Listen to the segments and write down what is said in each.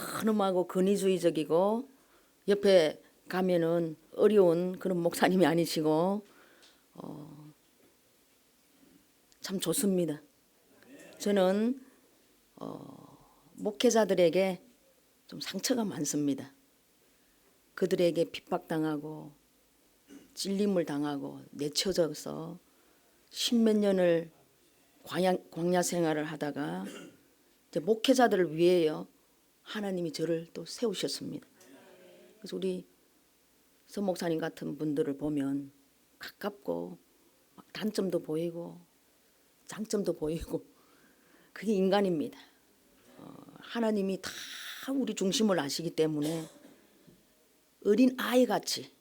헌음하고 근위주의적이고 옆에 가면은 어려운 그런 목사님이 아니시고 참 좋습니다. 저는 목회자들에게 좀 상처가 많습니다. 그들에게 핍박당하고 찔림을 당하고 내쳐져서 십몇 년을 광야 생활을 하다가 이제 목회자들을 위해요 하나님이 저를 또 세우셨습니다. 그래서 우리 서 목사님 같은 분들을 보면 가깝고 막 단점도 보이고 장점도 보이고 그게 인간입니다. 하나님이 다 우리 중심을 아시기 때문에 어린 아이같이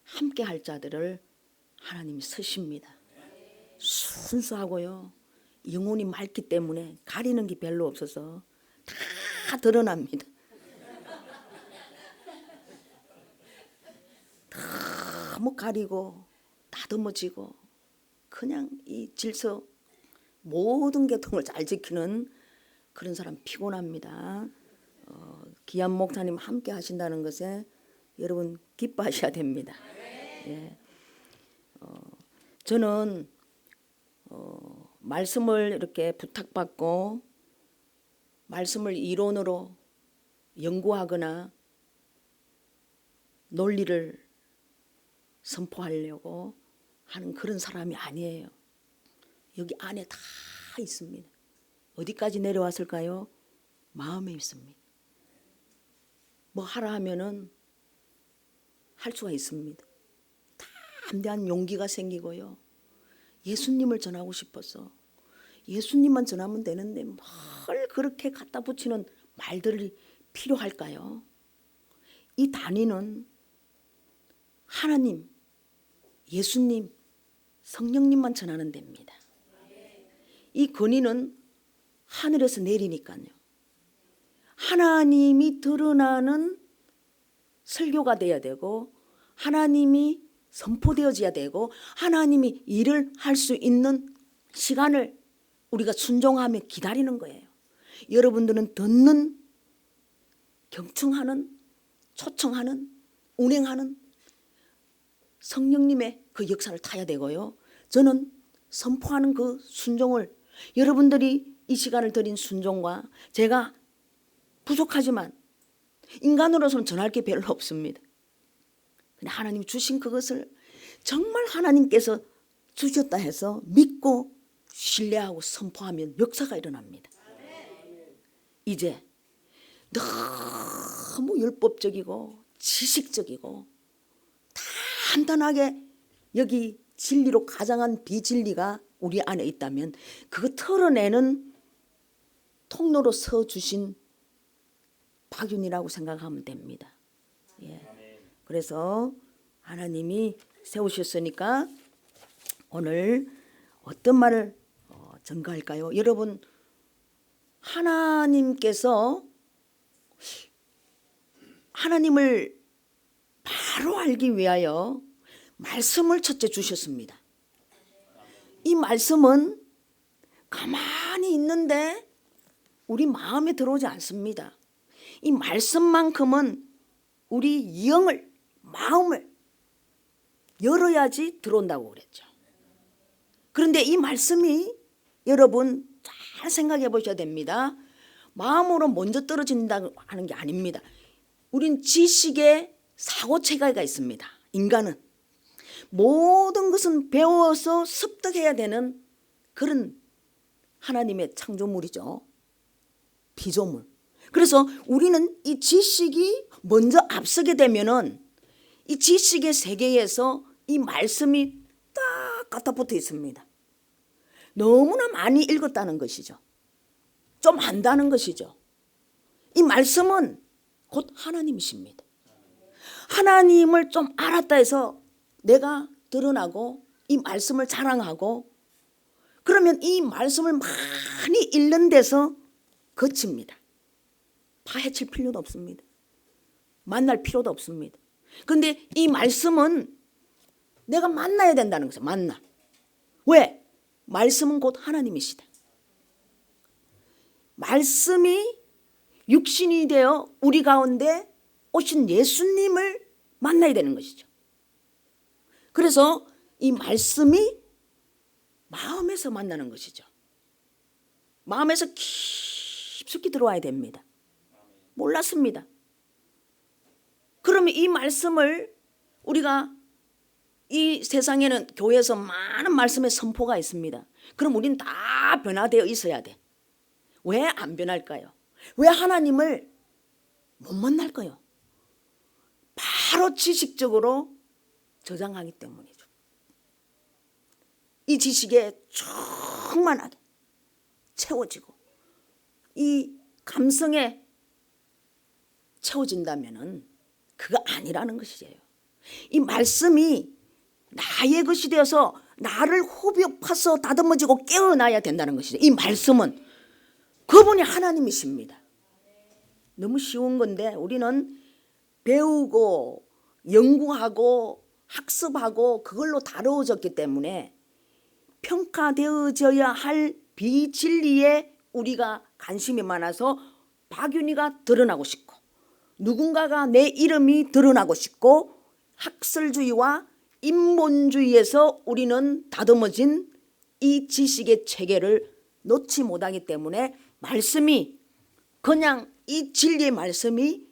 함께 할 자들을 하나님이 쓰십니다. 순수하고요 영혼이 맑기 때문에 가리는 게 별로 없어서 다 드러납니다. 너무 가리고 다듬어지고 그냥 이 질서 모든 계통을 잘 지키는 그런 사람 피곤합니다. 귀한 목사님 함께 하신다는 것에 여러분 기뻐하셔야 됩니다. 예. 저는 말씀을 이렇게 부탁받고 말씀을 이론으로 연구하거나 논리를 선포하려고 하는 그런 사람이 아니에요. 여기 안에 다 있습니다. 어디까지 내려왔을까요? 마음에 있습니다. 뭐 하라 하면은 할 수가 있습니다. 담대한 용기가 생기고요. 예수님을 전하고 싶어서 예수님만 전하면 되는데 뭘 그렇게 갖다 붙이는 말들이 필요할까요? 이 단위는 하나님, 예수님, 성령님만 전하는 데입니다. 이 권위는 하늘에서 내리니까요. 하나님이 드러나는 설교가 돼야 되고 하나님이 선포되어져야 되고 하나님이 일을 할 수 있는 시간을 우리가 순종하며 기다리는 거예요. 여러분들은 듣는, 경청하는, 초청하는, 운행하는 성령님의 그 역사를 타야 되고요. 저는 선포하는 그 순종을 여러분들이 이 시간을 드린 순종과 제가 부족하지만 인간으로서는 전할 게 별로 없습니다. 근데 하나님 주신 그것을 정말 하나님께서 주셨다 해서 믿고 신뢰하고 선포하면 역사가 일어납니다. 이제 너무 율법적이고 지식적이고 단단하게 여기 진리로 가장한 비진리가 우리 안에 있다면 그거 털어내는 통로로 서주신 박윤이라고 생각하면 됩니다. 예. 그래서 하나님이 세우셨으니까 오늘 어떤 말을 전가할까요? 여러분 하나님께서 하나님을 바로 알기 위하여 말씀을 첫째 주셨습니다. 이 말씀은 가만히 있는데 우리 마음에 들어오지 않습니다. 이 말씀만큼은 우리 영을, 마음을 열어야지 들어온다고 그랬죠. 그런데 이 말씀이 여러분 잘 생각해 보셔야 됩니다. 마음으로 먼저 떨어진다고 하는 게 아닙니다. 우린 지식의 사고체계가 있습니다. 인간은 모든 것은 배워서 습득해야 되는 그런 하나님의 창조물이죠. 피조물. 그래서 우리는 이 지식이 먼저 앞서게 되면은 이 지식의 세계에서 이 말씀이 딱 갖다 붙어 있습니다. 너무나 많이 읽었다는 것이죠. 좀 안다는 것이죠. 이 말씀은 곧 하나님이십니다. 하나님을 좀 알았다 해서 내가 드러나고 이 말씀을 자랑하고 그러면 이 말씀을 많이 읽는 데서 거칩니다. 파헤칠 필요도 없습니다. 만날 필요도 없습니다. 그런데 이 말씀은 내가 만나야 된다는 거죠. 만나. 왜? 말씀은 곧 하나님이시다. 말씀이 육신이 되어 우리 가운데 오신 예수님을 만나야 되는 것이죠. 그래서 이 말씀이 마음에서 만나는 것이죠. 마음에서 깊숙이 들어와야 됩니다. 몰랐습니다. 그러면 이 말씀을 우리가 이 세상에는 교회에서 많은 말씀의 선포가 있습니다. 그럼 우리는 다 변화되어 있어야 돼. 왜 안 변할까요? 왜 하나님을 못 만날까요? 바로 지식적으로 저장하기 때문이죠. 이 지식에 충만하게 채워지고 이 감성에 채워진다면은 그거 아니라는 것이에요. 이 말씀이 나의 것이 되어서 나를 후벼 파서 다듬어지고 깨어나야 된다는 것이죠. 이 말씀은 그분이 하나님이십니다. 너무 쉬운 건데 우리는 배우고 연구하고 학습하고 그걸로 다루어졌기 때문에 평가되어져야 할 비진리에 우리가 관심이 많아서 박윤희가 드러나고 싶고 누군가가 내 이름이 드러나고 싶고 학설주의와 인본주의에서 우리는 다듬어진 이 지식의 체계를 놓지 못하기 때문에 말씀이 그냥 이 진리의 말씀이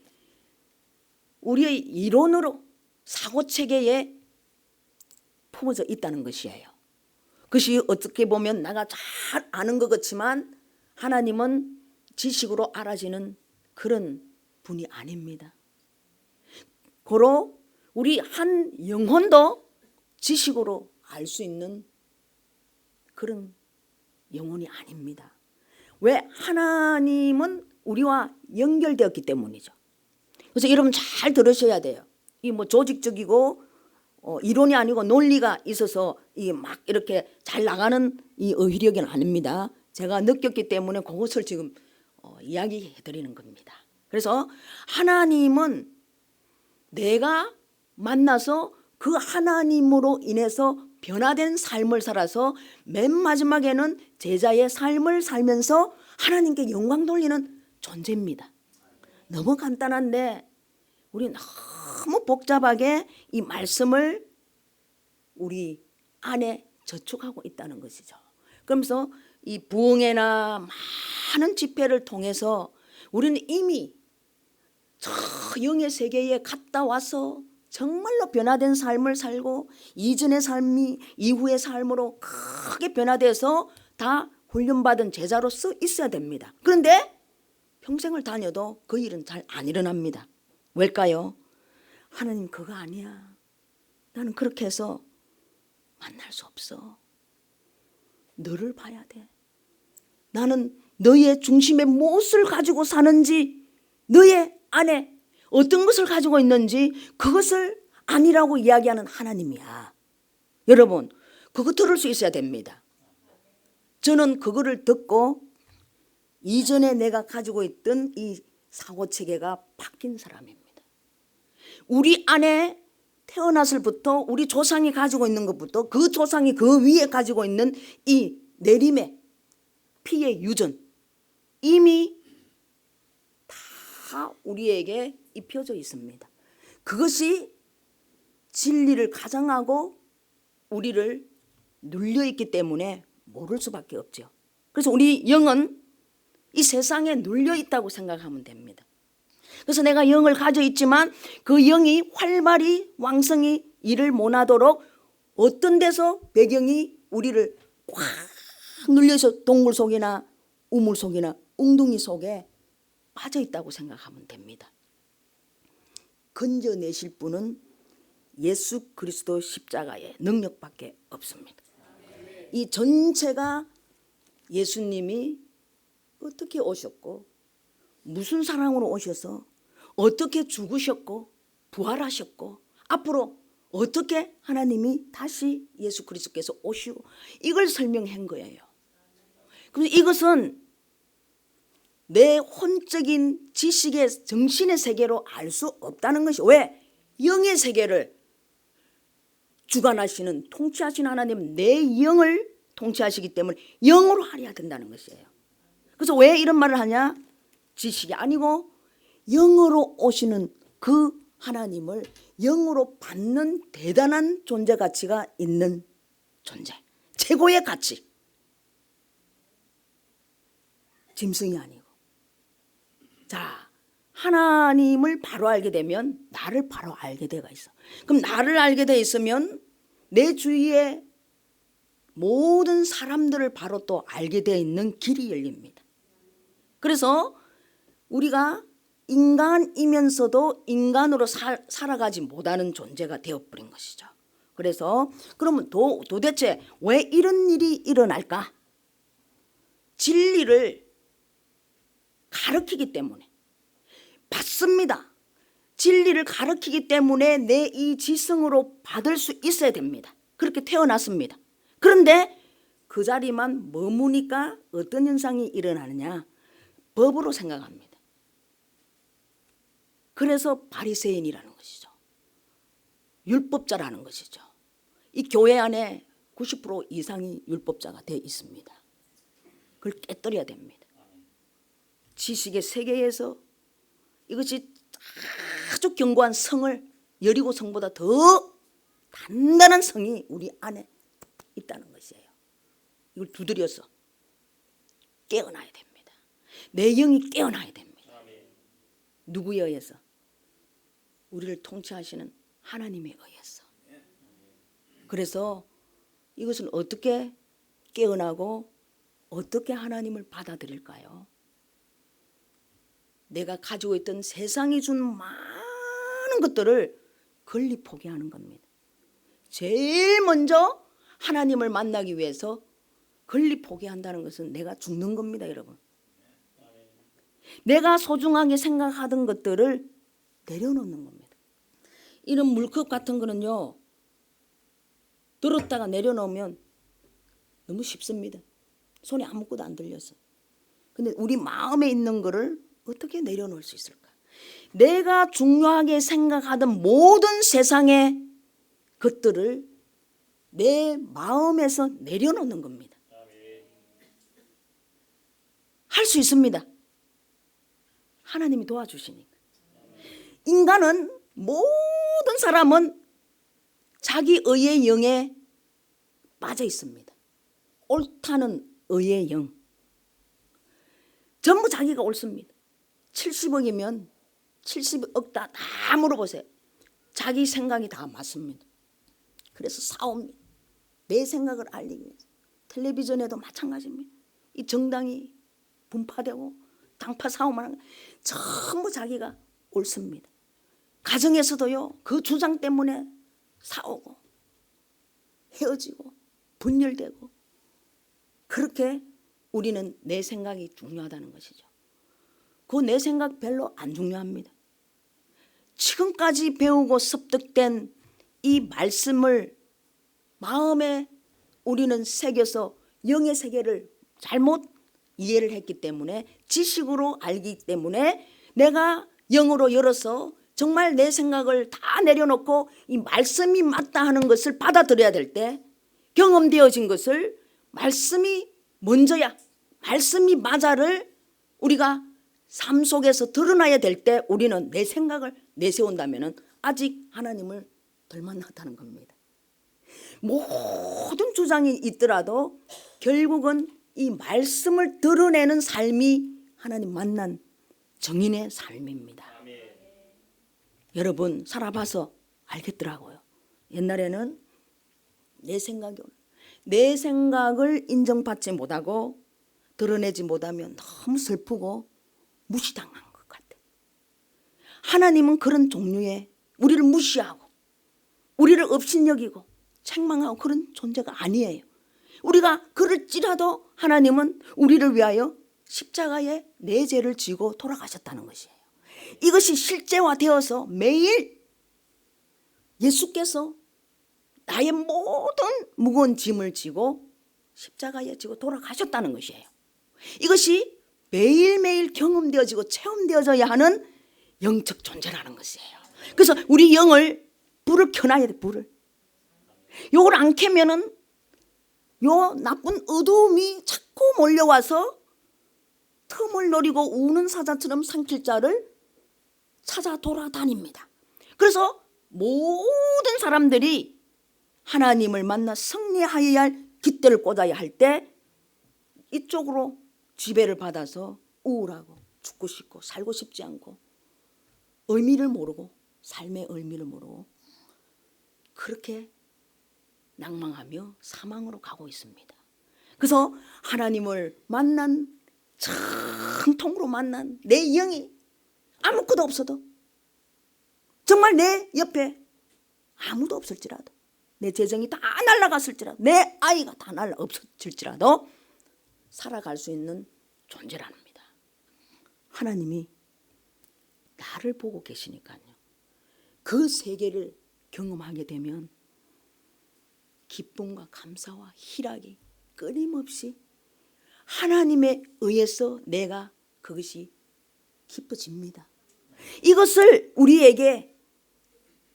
우리의 이론으로 사고체계에 품어져 있다는 것이에요. 그것이 어떻게 보면 내가 잘 아는 것 같지만 하나님은 지식으로 알아지는 그런 분이 아닙니다. 고로 우리 한 영혼도 지식으로 알 수 있는 그런 영혼이 아닙니다. 왜? 하나님은 우리와 연결되었기 때문이죠. 그래서 여러분 잘 들으셔야 돼요. 이 뭐 조직적이고 이론이 아니고 논리가 있어서 이 막 이렇게 잘 나가는 이 의력은 아닙니다. 제가 느꼈기 때문에 그것을 지금 이야기해 드리는 겁니다. 그래서 하나님은 내가 만나서 그 하나님으로 인해서 변화된 삶을 살아서 맨 마지막에는 제자의 삶을 살면서 하나님께 영광 돌리는 존재입니다. 너무 간단한데 우리 너무 복잡하게 이 말씀을 우리 안에 저축하고 있다는 것이죠. 그러면서 이 부흥회나 많은 집회를 통해서 우리는 이미 저 영의 세계에 갔다 와서 정말로 변화된 삶을 살고 이전의 삶이 이후의 삶으로 크게 변화돼서 다 훈련받은 제자로서 있어야 됩니다. 그런데 평생을 다녀도 그 일은 잘 안 일어납니다. 왜일까요? 하나님 그거 아니야. 나는 그렇게 해서 만날 수 없어. 너를 봐야 돼. 나는 너의 중심에 무엇을 가지고 사는지, 너의 안에 어떤 것을 가지고 있는지 그것을 아니라고 이야기하는 하나님이야. 여러분 그거 들을 수 있어야 됩니다. 저는 그거를 듣고 이전에 내가 가지고 있던 이 사고체계가 바뀐 사람입니다. 우리 안에 태어났을부터 우리 조상이 가지고 있는 것부터 그 조상이 그 위에 가지고 있는 이 내림의 피의 유전 이미 다 우리에게 입혀져 있습니다. 그것이 진리를 가장하고 우리를 눌려있기 때문에 모를 수밖에 없죠. 그래서 우리 영은 이 세상에 눌려있다고 생각하면 됩니다. 그래서 내가 영을 가져 있지만 그 영이 활발히 왕성히 일을 못하도록 어떤 데서 배경이 우리를 꽉 눌려서 동굴 속이나 우물 속이나 웅둥이 속에 빠져 있다고 생각하면 됩니다. 건져내실 분은 예수 그리스도 십자가의 능력밖에 없습니다. 이 전체가 예수님이 어떻게 오셨고 무슨 사랑으로 오셔서 어떻게 죽으셨고 부활하셨고 앞으로 어떻게 하나님이 다시 예수 그리스도께서 오시고 이걸 설명한 거예요. 그래서 이것은 내 혼적인 지식의 정신의 세계로 알 수 없다는 것이 왜? 영의 세계를 주관하시는 통치하시는 하나님은 내 영을 통치하시기 때문에 영으로 알아야 된다는 것이에요. 그래서 왜 이런 말을 하냐? 지식이 아니고 영으로 오시는 그 하나님을 영으로 받는 대단한 존재 가치가 있는 존재, 최고의 가치. 짐승이 아니고. 자, 하나님을 바로 알게 되면 나를 바로 알게 되어 있어. 그럼 나를 알게 되어 있으면 내 주위에 모든 사람들을 바로 또 알게 되어 있는 길이 열립니다. 그래서 우리가 인간이면서도 인간으로 살아가지 못하는 존재가 되어버린 것이죠. 그래서 그러면 도대체 왜 이런 일이 일어날까? 진리를 가르치기 때문에. 받습니다. 진리를 가르치기 때문에 내 이 지성으로 받을 수 있어야 됩니다. 그렇게 태어났습니다. 그런데 그 자리만 머무니까 어떤 현상이 일어나느냐? 법으로 생각합니다. 그래서 바리새인이라는 것이죠. 율법자라는 것이죠. 이 교회 안에 90% 이상이 율법자가 되어 있습니다. 그걸 깨뜨려야 됩니다. 지식의 세계에서 이것이 아주 견고한 성을, 여리고 성보다 더 단단한 성이 우리 안에 있다는 것이에요. 이걸 두드려서 깨어나야 됩니다. 내 영이 깨어나야 됩니다. 누구에 의해서? 우리를 통치하시는 하나님에 의해서. 그래서 이것은 어떻게 깨어나고 어떻게 하나님을 받아들일까요? 내가 가지고 있던 세상이 준 많은 것들을 권리 포기하는 겁니다. 제일 먼저 하나님을 만나기 위해서 권리 포기한다는 것은 내가 죽는 겁니다, 여러분. 내가 소중하게 생각하던 것들을 내려놓는 겁니다. 이런 물컵 같은 거는요, 들었다가 내려놓으면 너무 쉽습니다. 손에 아무것도 안 들려서. 근데 우리 마음에 있는 거를 어떻게 내려놓을 수 있을까? 내가 중요하게 생각하던 모든 세상의 것들을 내 마음에서 내려놓는 겁니다. 할 수 있습니다. 하나님이 도와주시니까. 인간은, 모든 사람은 자기 의의 영에 빠져 있습니다. 옳다는 의의 영. 전부 자기가 옳습니다. 70억이면 70억 다 물어보세요. 자기 생각이 다 맞습니다. 그래서 싸웁니다. 내 생각을 알리기 위해서. 텔레비전에도 마찬가지입니다. 이 정당이 분파되고 당파 싸움을 하는 거 전부 자기가 옳습니다. 가정에서도요, 그 주장 때문에 싸우고 헤어지고 분열되고, 그렇게 우리는 내 생각이 중요하다는 것이죠. 그 내 생각 별로 안 중요합니다. 지금까지 배우고 습득된 이 말씀을 마음에 우리는 새겨서 영의 세계를 잘못 이해를 했기 때문에, 지식으로 알기 때문에 내가 영으로 열어서 정말 내 생각을 다 내려놓고 이 말씀이 맞다 하는 것을 받아들여야 될 때, 경험되어진 것을 말씀이 먼저야, 말씀이 맞아를 우리가 삶 속에서 드러나야 될 때 우리는 내 생각을 내세운다면 아직 하나님을 덜 만났다는 겁니다. 모든 주장이 있더라도 결국은 이 말씀을 드러내는 삶이 하나님 만난 정인의 삶입니다. 여러분 살아봐서 알겠더라고요. 옛날에는 내 생각을 인정받지 못하고 드러내지 못하면 너무 슬프고 무시당한 것 같아. 하나님은 그런 종류의, 우리를 무시하고 우리를 업신여기고 책망하고 그런 존재가 아니에요. 우리가 그럴지라도 하나님은 우리를 위하여 십자가에 내 죄를 지고 돌아가셨다는 것이에요. 이것이 실제화되어서 매일 예수께서 나의 모든 무거운 짐을 지고 십자가에 지고 돌아가셨다는 것이에요. 이것이 매일매일 경험되어지고 체험되어져야 하는 영적 존재라는 것이에요. 그래서 우리 영을 불을 켜놔야 돼. 불을. 요걸 안 켜면은 요 나쁜 어두움이 자꾸 몰려와서 틈을 노리고 우는 사자처럼 산길자를 찾아 돌아다닙니다. 그래서 모든 사람들이 하나님을 만나 승리하여야 할 깃대를 꽂아야 할 때 이쪽으로 지배를 받아서 우울하고 죽고 싶고 살고 싶지 않고 의미를 모르고 삶의 의미를 모르고 그렇게 낭망하며 사망으로 가고 있습니다. 그래서 하나님을 만난 정통으로 만난 내 영이 아무것도 없어도 정말 내 옆에 아무도 없을지라도 내 재정이 다 날아갔을지라도 내 아이가 다 없어질지라도 살아갈 수 있는 존재랍니다. 하나님이 나를 보고 계시니까요. 그 세계를 경험하게 되면 기쁨과 감사와 희락이 끊임없이 하나님에 의해서 내가 그것이 기뻐집니다. 이것을 우리에게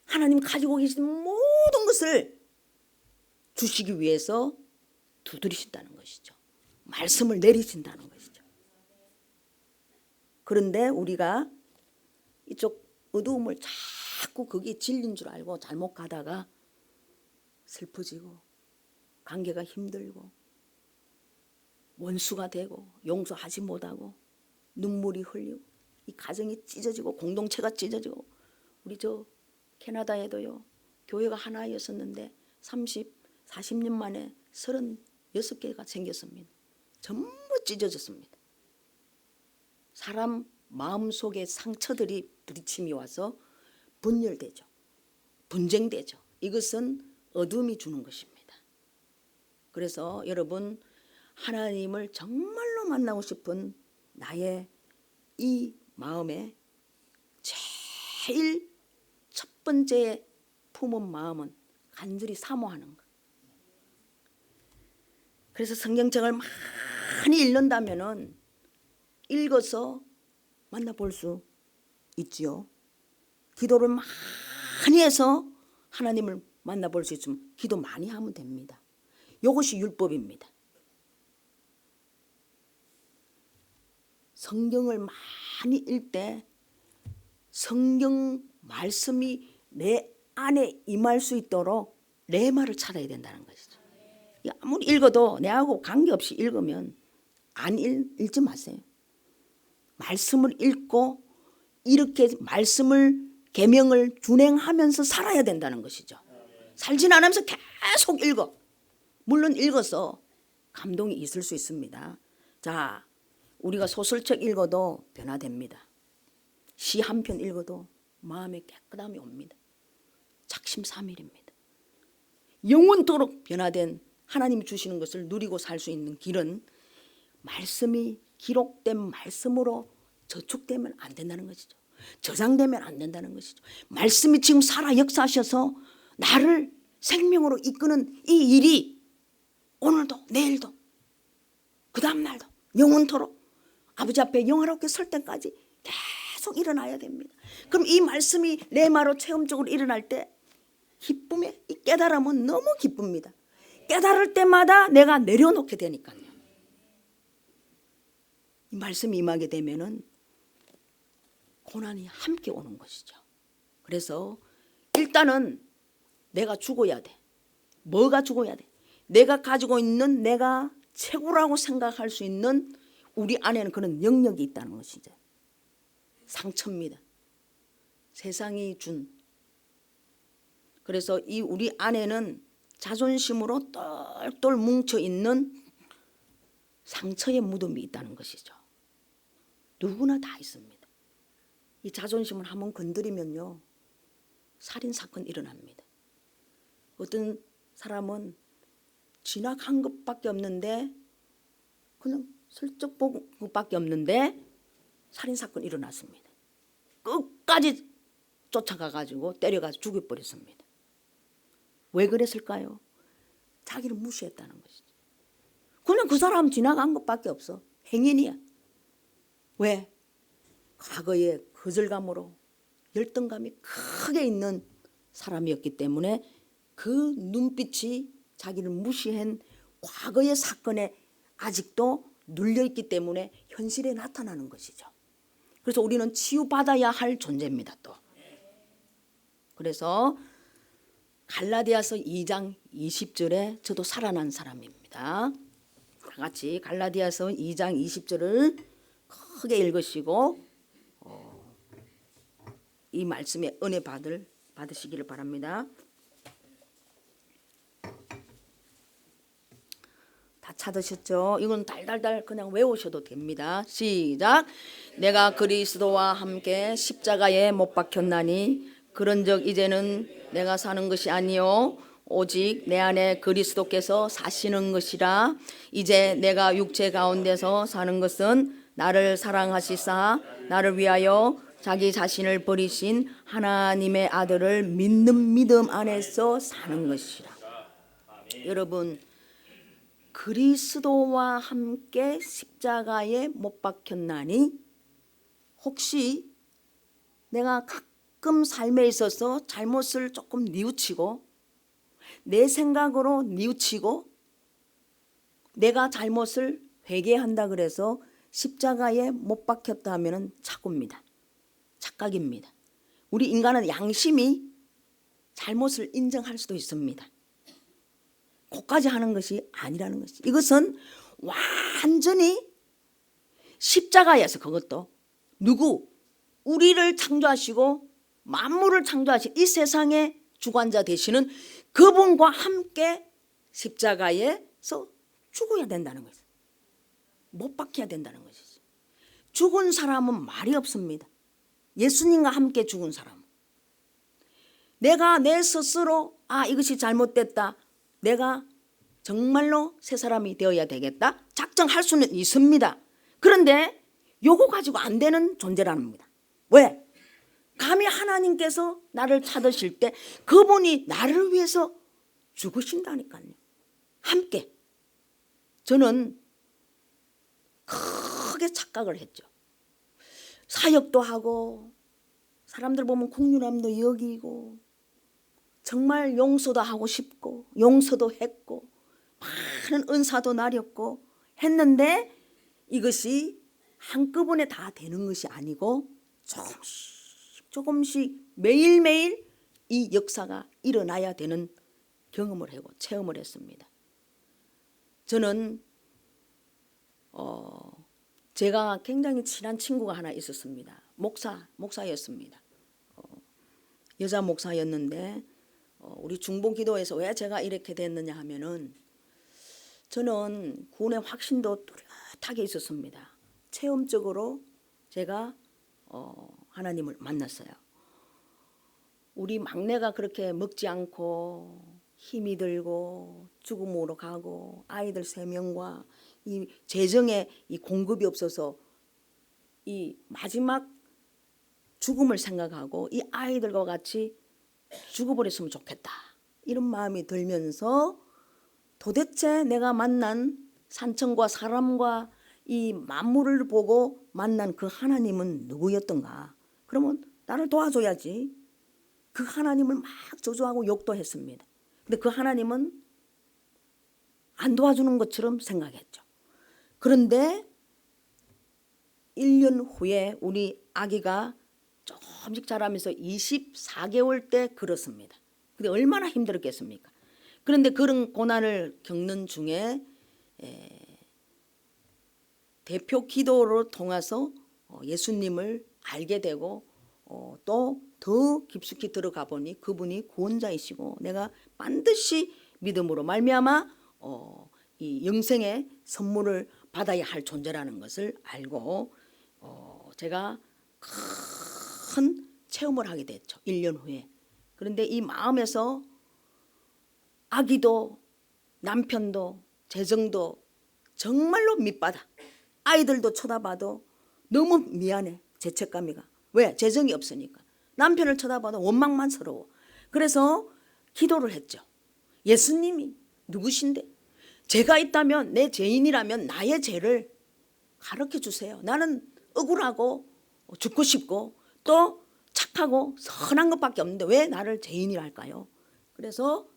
하나님 가지고 계신 모든 것을 주시기 위해서 두드리신다는 것이죠. 말씀을 내리신다는 것이죠. 그런데 우리가 이쪽 어두움을 자꾸 거기에 질린 줄 알고 잘못 가다가 슬퍼지고 관계가 힘들고 원수가 되고 용서하지 못하고 눈물이 흘리고 이 가정이 찢어지고 공동체가 찢어지고 우리 저 캐나다에도요 교회가 하나였었는데 40년 만에 36개가 생겼습니다. 전부 찢어졌습니다. 사람 마음속에 상처들이 부딪힘이 와서 분열되죠. 분쟁되죠. 이것은 어둠이 주는 것입니다. 그래서 여러분 하나님을 정말로 만나고 싶은 나의 이 마음에 제일 첫 번째 품은 마음은 간절히 사모하는 것. 그래서 성경책을 많이 읽는다면은 읽어서 만나볼 수 있지요. 기도를 많이 해서 하나님을 만나볼 수 있으면 기도 많이 하면 됩니다. 이것이 율법입니다. 성경을 많이 읽을 때 성경 말씀이 내 안에 임할 수 있도록 내 말을 찾아야 된다는 것이죠. 아무리 읽어도 내하고 관계없이 읽으면 안 읽지 마세요. 말씀을 읽고 이렇게 말씀을 계명을 준행하면서 살아야 된다는 것이죠. 살진 않으면서 계속 읽어. 물론 읽어서 감동이 있을 수 있습니다. 자, 우리가 소설책 읽어도 변화됩니다. 시 한 편 읽어도 마음에 깨끗함이 옵니다. 작심삼일입니다. 영원토록 변화된 하나님이 주시는 것을 누리고 살 수 있는 길은 말씀이 기록된 말씀으로 저축되면 안 된다는 것이죠. 저장되면 안 된다는 것이죠. 말씀이 지금 살아 역사하셔서 나를 생명으로 이끄는 이 일이 오늘도 내일도 그 다음 날도 영원토록 아버지 앞에 영화롭게 설 때까지 계속 일어나야 됩니다. 그럼 이 말씀이 내 말로 체험적으로 일어날 때 기쁨에 이 깨달음은 너무 기쁩니다. 깨달을 때마다 내가 내려놓게 되니까요. 이 말씀이 임하게 되면은 고난이 함께 오는 것이죠. 그래서 일단은 내가 죽어야 돼. 뭐가 죽어야 돼? 내가 가지고 있는 내가 최고라고 생각할 수 있는 우리 안에는 그런 영역이 있다는 것이죠. 상처입니다. 세상이 준. 그래서 이 우리 안에는 자존심으로 똘똘 뭉쳐 있는 상처의 무덤이 있다는 것이죠. 누구나 다 있습니다. 이 자존심을 한번 건드리면요 살인사건이 일어납니다. 어떤 사람은 지나간 것밖에 없는데 그냥 슬쩍 본 것밖에 없는데 살인사건이 일어났습니다. 끝까지 쫓아가가지고 때려가지고 죽여버렸습니다. 왜 그랬을까요? 자기를 무시했다는 것이죠. 그냥 그 사람 지나간 것밖에 없어. 행인이야. 왜? 과거에 거절감으로 열등감이 크게 있는 사람이었기 때문에 그 눈빛이 자기를 무시한 과거의 사건에 아직도 눌려있기 때문에 현실에 나타나는 것이죠. 그래서 우리는 치유받아야 할 존재입니다. 또 그래서 갈라디아서 2장 20절에 저도 살아난 사람입니다. 다 같이 갈라디아서 2장 20절을 크게 읽으시고 이 말씀에 은혜 받으시기를 바랍니다. 다 찾으셨죠? 이건 달달달 그냥 외우셔도 됩니다. 시작. 내가 그리스도와 함께 십자가에 못 박혔나니 그런즉 이제는 내가 사는 것이 아니요 오직 내 안에 그리스도께서 사시는 것이라. 이제 내가 육체 가운데서 사는 것은 나를 사랑하시사 나를 위하여 자기 자신을 버리신 하나님의 아들을 믿는 믿음 안에서 사는 것이라. 여러분, 그리스도와 함께 십자가에 못 박혔나니, 혹시 내가 가끔 삶에 있어서 잘못을 조금 뉘우치고 내 생각으로 뉘우치고 내가 잘못을 회개한다 그래서 십자가에 못 박혔다 하면 착오입니다. 착각입니다. 우리 인간은 양심이 잘못을 인정할 수도 있습니다. 그까지 하는 것이 아니라는 것이. 이것은 완전히 십자가에서, 그것도 누구? 우리를 창조하시고 만물을 창조하신 이 세상의 주관자 되시는 그분과 함께 십자가에서 죽어야 된다는 것이죠. 못 박혀야 된다는 것이죠. 죽은 사람은 말이 없습니다. 예수님과 함께 죽은 사람. 내가 내 스스로 이것이 잘못됐다, 내가 정말로 새 사람이 되어야 되겠다 작정할 수는 있습니다. 그런데 요거 가지고 안 되는 존재라는 겁니다. 왜? 감히 하나님께서 나를 찾으실 때 그분이 나를 위해서 죽으신다니까요. 함께. 저는 크게 착각을 했죠. 사역도 하고 사람들 보면 국률함도 여기고 정말 용서도 하고 싶고 용서도 했고 많은 은사도 나렸고 했는데 이것이 한꺼번에 다 되는 것이 아니고 조금씩 매일매일 이 역사가 일어나야 되는 경험을 하고 체험을 했습니다. 저는 제가 굉장히 친한 친구가 하나 있었습니다. 목사였습니다. 여자 목사였는데 우리 중보기도에서 왜 제가 이렇게 됐느냐 하면은, 저는 구원의 확신도 뚜렷하게 있었습니다. 체험적으로 제가 하나님을 만났어요. 우리 막내가 그렇게 먹지 않고 힘이 들고 죽음으로 가고 아이들 3명과 이 재정에 이 공급이 없어서 이 마지막 죽음을 생각하고 이 아이들과 같이 죽어버렸으면 좋겠다, 이런 마음이 들면서 도대체 내가 만난 산청과 사람과 이 만물을 보고 만난 그 하나님은 누구였던가? 그러면 나를 도와줘야지. 그 하나님을 막 저주하고 욕도 했습니다. 근데 그 하나님은 안 도와주는 것처럼 생각했죠. 그런데 1년 후에 우리 아기가 조금씩 자라면서 24개월 때 그렇습니다. 근데 얼마나 힘들었겠습니까? 그런데 그런 고난을 겪는 중에 대표 기도를 통해서 예수님을 알게 되고 또 더 깊숙이 들어가 보니 그분이 구원자이시고 내가 반드시 믿음으로 말미암아 이 영생의 선물을 받아야 할 존재라는 것을 알고 제가 큰 체험을 하게 됐죠. 1년 후에. 그런데 이 마음에서 아기도 남편도 재정도 정말로 밑바닥, 아이들도 쳐다봐도 너무 미안해, 죄책감이가. 왜? 재정이 없으니까. 남편을 쳐다봐도 원망만스러워. 그래서 기도를 했죠. 예수님이 누구신데? 죄가 있다면, 내 죄인이라면 나의 죄를 가르쳐 주세요. 나는 억울하고 죽고 싶고 또 착하고 선한 것밖에 없는데 왜 나를 죄인이라 할까요? 그래서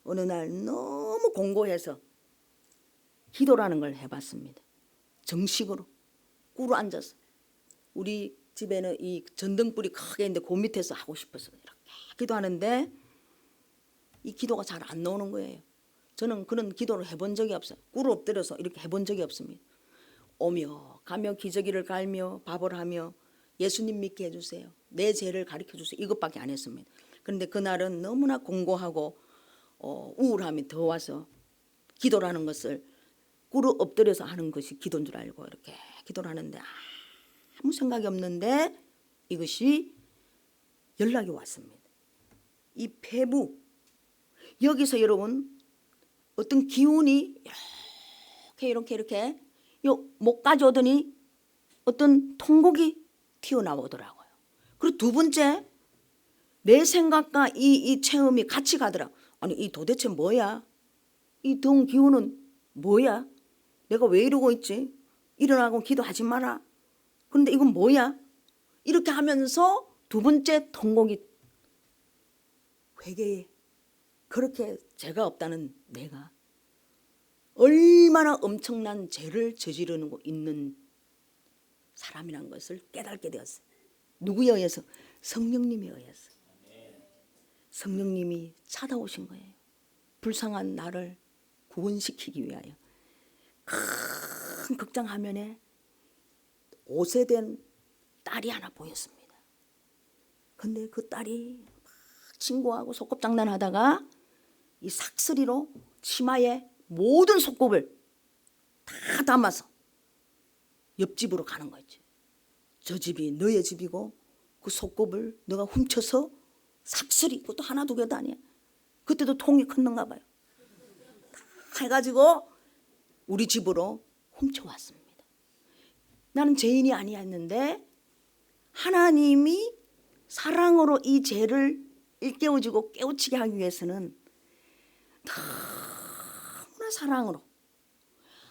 어느 날 너무 공고해서 기도라는 걸 해봤습니다. 정식으로 꿇어 앉아서, 우리 집에는 이 전등불이 크게 있는데 그 밑에서 하고 싶어서 이렇게 기도하는데 이 기도가 잘 안 나오는 거예요. 저는 그런 기도를 해본 적이 없어요. 꿇어 엎드려서 이렇게 해본 적이 없습니다. 오며 가며 기저귀를 갈며 밥을 하며 예수님 믿게 해주세요, 내 죄를 가르쳐 주세요, 이것밖에 안 했습니다. 그런데 그날은 너무나 공고하고 우울함이 더 와서 기도라는 것을 꿇어 엎드려서 하는 것이 기도인 줄 알고 이렇게 기도를 하는데 아무 생각이 없는데 이것이 연락이 왔습니다. 이 폐부 여기서 여러분 어떤 기운이 이렇게 요 목까지 오더니 어떤 통곡이 튀어나오더라고요. 그리고 두 번째, 내 생각과 이 체험이 같이 가더라. 아니 이 도대체 뭐야? 이 등 기운은 뭐야? 내가 왜 이러고 있지? 일어나고 기도하지 마라. 그런데 이건 뭐야? 이렇게 하면서 두 번째 통곡이, 회개에 그렇게 죄가 없다는 내가 얼마나 엄청난 죄를 저지르고 있는 사람이란 것을 깨닫게 되었어요. 누구에 의해서? 성령님에 의해서. 성령님이 찾아오신 거예요. 불쌍한 나를 구원시키기 위하여. 큰 극장 화면에 5세 된 딸이 하나 보였습니다. 근데 그 딸이 막 친구하고 소꿉장난하다가 이 삭스리로 치마에 모든 속곱을 다 담아서 옆집으로 가는 거지. 저 집이 너의 집이고 그 속곱을 너가 훔쳐서 삭스리, 그것도 하나 두 개도 아니야. 그때도 통이 컸는가 봐요. 다 해가지고 우리 집으로 훔쳐왔습니다. 나는 죄인이 아니었는데 하나님이 사랑으로 이 죄를 일깨워주고 깨우치게 하기 위해서는 너무나 사랑으로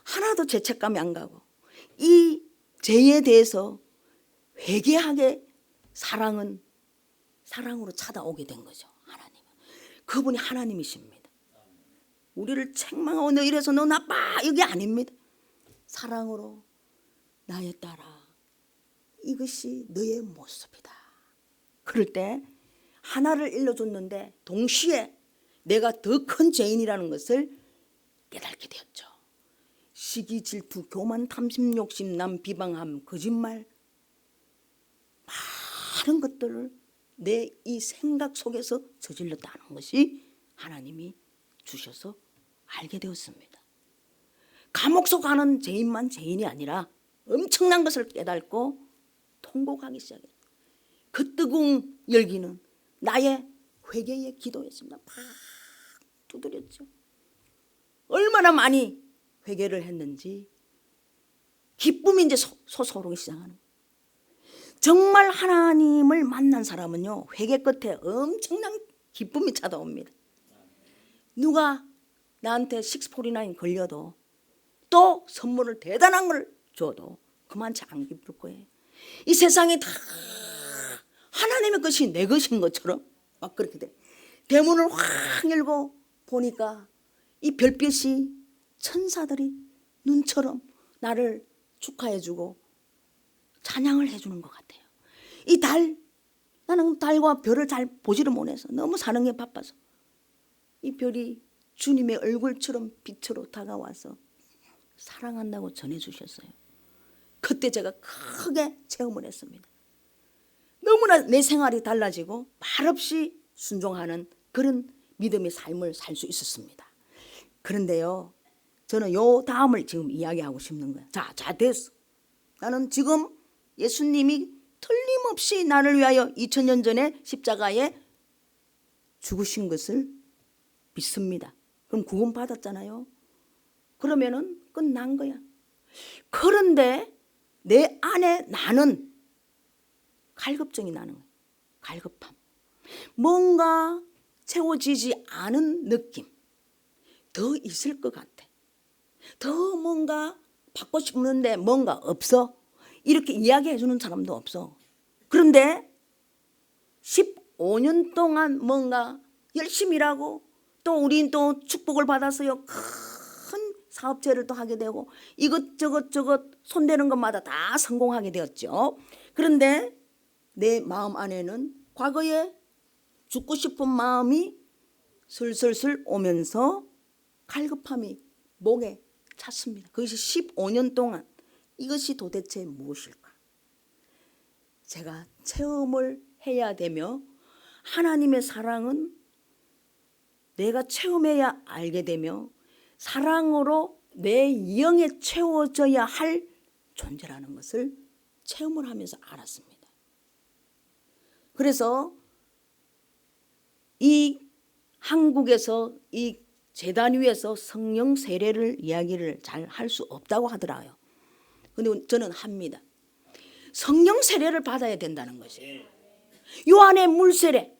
하나도 죄책감이 안 가고 이 죄에 대해서 회개하게 사랑으로 찾아오게 된 거죠. 하나님은. 그분이 하나님이십니다. 우리를 책망하고 너 이래서 너 나빠 이게 아닙니다. 사랑으로 나의 딸아 이것이 너의 모습이다. 그럴 때 하나를 일러줬는데 동시에 내가 더 큰 죄인이라는 것을 깨닫게 되었죠. 시기, 질투, 교만, 탐심, 욕심, 남, 비방함, 거짓말, 많은 것들을 내 이 생각 속에서 저질렀다는 것이 하나님이 주셔서 알게 되었습니다. 감옥 속 가는 죄인만 죄인이 아니라 엄청난 것을 깨닫고 통곡하기 시작했어요. 그 뜨거운 열기는 나의 회개의 기도였습니다. 막 두드렸죠. 얼마나 많이 회개를 했는지 기쁨이 이제 솟아오르기 시작하는 거예요. 정말 하나님을 만난 사람은요 회개 끝에 엄청난 기쁨이 찾아옵니다. 누가 나한테 649 걸려도 또 선물을 대단한 걸 줘도 그만치 안 기쁠 거예요. 이 세상이 다 하나님의 것이 내 것인 것처럼 막 그렇게 돼. 대문을 확 열고 보니까 이 별빛이 천사들이 눈처럼 나를 축하해주고 찬양을 해주는 것 같아요. 이 달, 나는 달과 별을 잘 보지를 못해서 너무 사는 게 바빠서 이 별이 주님의 얼굴처럼 빛으로 다가와서 사랑한다고 전해주셨어요. 그때 제가 크게 체험을 했습니다. 너무나 내 생활이 달라지고 말없이 순종하는 그런 믿음의 삶을 살 수 있었습니다. 그런데요, 저는 요 다음을 지금 이야기하고 싶는 거예요. 자 됐어. 나는 지금 예수님이 틀림없이 나를 위하여 2000년 전에 십자가에 죽으신 것을 믿습니다. 그럼 구원 받았잖아요. 그러면은 끝난 거야. 그런데 내 안에 나는 갈급증이 나는 거야. 갈급함. 뭔가 채워지지 않은 느낌. 더 있을 것 같아. 더 뭔가 받고 싶은데 뭔가 없어. 이렇게 이야기해 주는 사람도 없어. 그런데 15년 동안 뭔가 열심히 일하고 또 우린 또 축복을 받아서요 큰 사업체를 또 하게 되고 이것저것 손대는 것마다 다 성공하게 되었죠. 그런데 내 마음 안에는 과거에 죽고 싶은 마음이 슬슬슬 오면서 갈급함이 목에 찼습니다. 그것이 15년 동안 이것이 도대체 무엇일까? 제가 체험을 해야 되며 하나님의 사랑은 내가 체험해야 알게 되며 사랑으로 내 영에 채워져야 할 존재라는 것을 체험을 하면서 알았습니다. 그래서 이 한국에서 이 제단 위에서 성령 세례를 이야기를 잘 할 수 없다고 하더라고요. 근데 저는 합니다. 성령 세례를 받아야 된다는 것이에요. 요한의 물 세례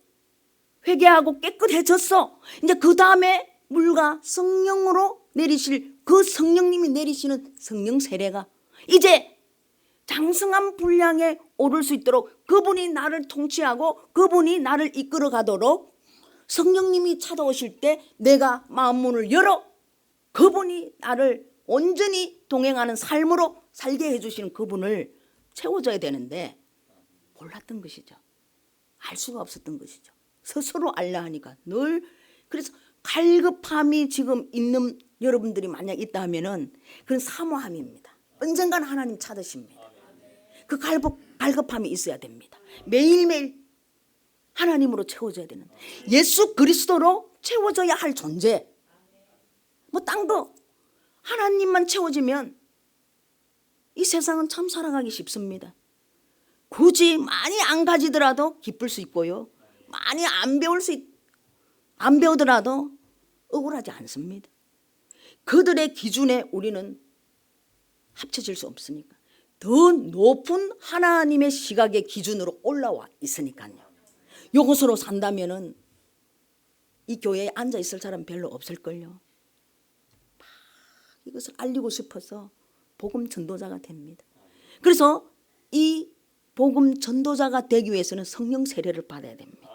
회개하고 깨끗해졌어. 이제 그 다음에 물과 성령으로 내리실 그 성령님이 내리시는 성령 세례가 이제 장성한 분량에 오를 수 있도록 그분이 나를 통치하고 그분이 나를 이끌어 가도록 성령님이 찾아오실 때 내가 마음문을 열어 그분이 나를 온전히 동행하는 삶으로 살게 해주시는 그분을 채워줘야 되는데 몰랐던 것이죠. 알 수가 없었던 것이죠. 스스로 알라 하니까 늘 그래서 갈급함이 지금 있는 여러분들이 만약 있다 하면은 그건 사모함입니다. 언젠간 하나님 찾으십니다. 그 갈급함이 있어야 됩니다. 매일매일 하나님으로 채워져야 되는 예수 그리스도로 채워져야 할 존재. 뭐 딴 거 하나님만 채워지면 이 세상은 참 살아가기 쉽습니다. 굳이 많이 안 가지더라도 기쁠 수 있고요. 많이 안 배우더라도 억울하지 않습니다. 그들의 기준에 우리는 합쳐질 수 없으니까 더 높은 하나님의 시각의 기준으로 올라와 있으니까요. 이것으로 산다면은 이 교회에 앉아 있을 사람 별로 없을걸요. 막 이것을 알리고 싶어서 복음 전도자가 됩니다. 그래서 이 복음 전도자가 되기 위해서는 성령 세례를 받아야 됩니다.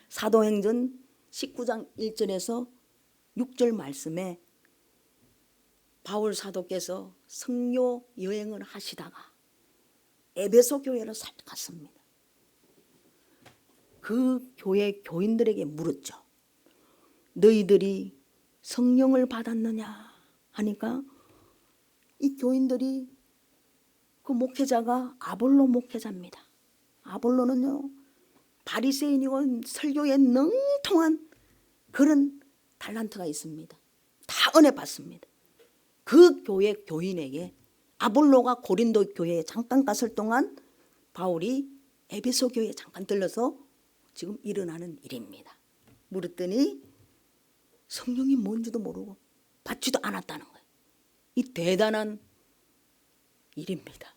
사도행전 19장 1절에서 6절 말씀에 바울 사도께서 성료 여행을 하시다가 에베소 교회를 갔습니다. 그 교회 교인들에게 물었죠. 너희들이 성령을 받았느냐 하니까 이 교인들이 그 목회자가 아볼로 목회자입니다. 아볼로는요 바리새인이고 설교에 능통한 그런 달란트가 있습니다. 다 은혜 받습니다. 그 교회 교인에게 아볼로가 고린도 교회에 잠깐 갔을 동안 바울이 에베소 교회에 잠깐 들러서 지금 일어나는 일입니다. 물었더니 성령이 뭔지도 모르고 받지도 않았다는 거예요. 이 대단한 일입니다.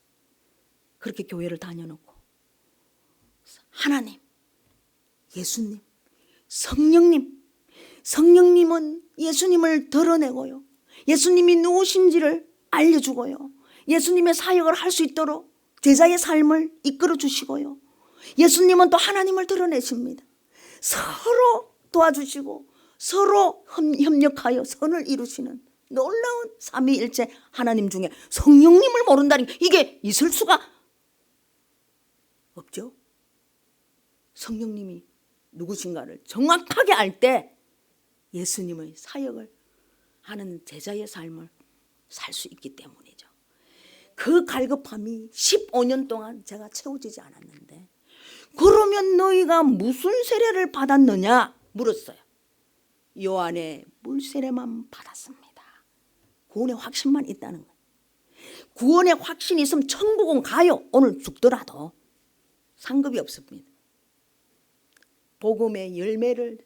그렇게 교회를 다녀놓고 하나님, 예수님, 성령님은 예수님을 드러내고요. 예수님이 누구신지를 알려주고요. 예수님의 사역을 할 수 있도록 제자의 삶을 이끌어 주시고요. 예수님은 또 하나님을 드러내십니다. 서로 도와주시고 서로 협력하여 선을 이루시는 놀라운 삼위일체 하나님 중에 성령님을 모른다니 이게 있을 수가 없죠. 성령님이 누구신가를 정확하게 알 때 예수님의 사역을 하는 제자의 삶을 살 수 있기 때문이죠. 그 갈급함이 15년 동안 제가 채워지지 않았는데 그러면 너희가 무슨 세례를 받았느냐 물었어요. 요한의 물세례만 받았습니다. 구원의 확신만 있다는 거예요. 구원의 확신이 있으면 천국은 가요. 오늘 죽더라도 상급이 없습니다. 복음의 열매를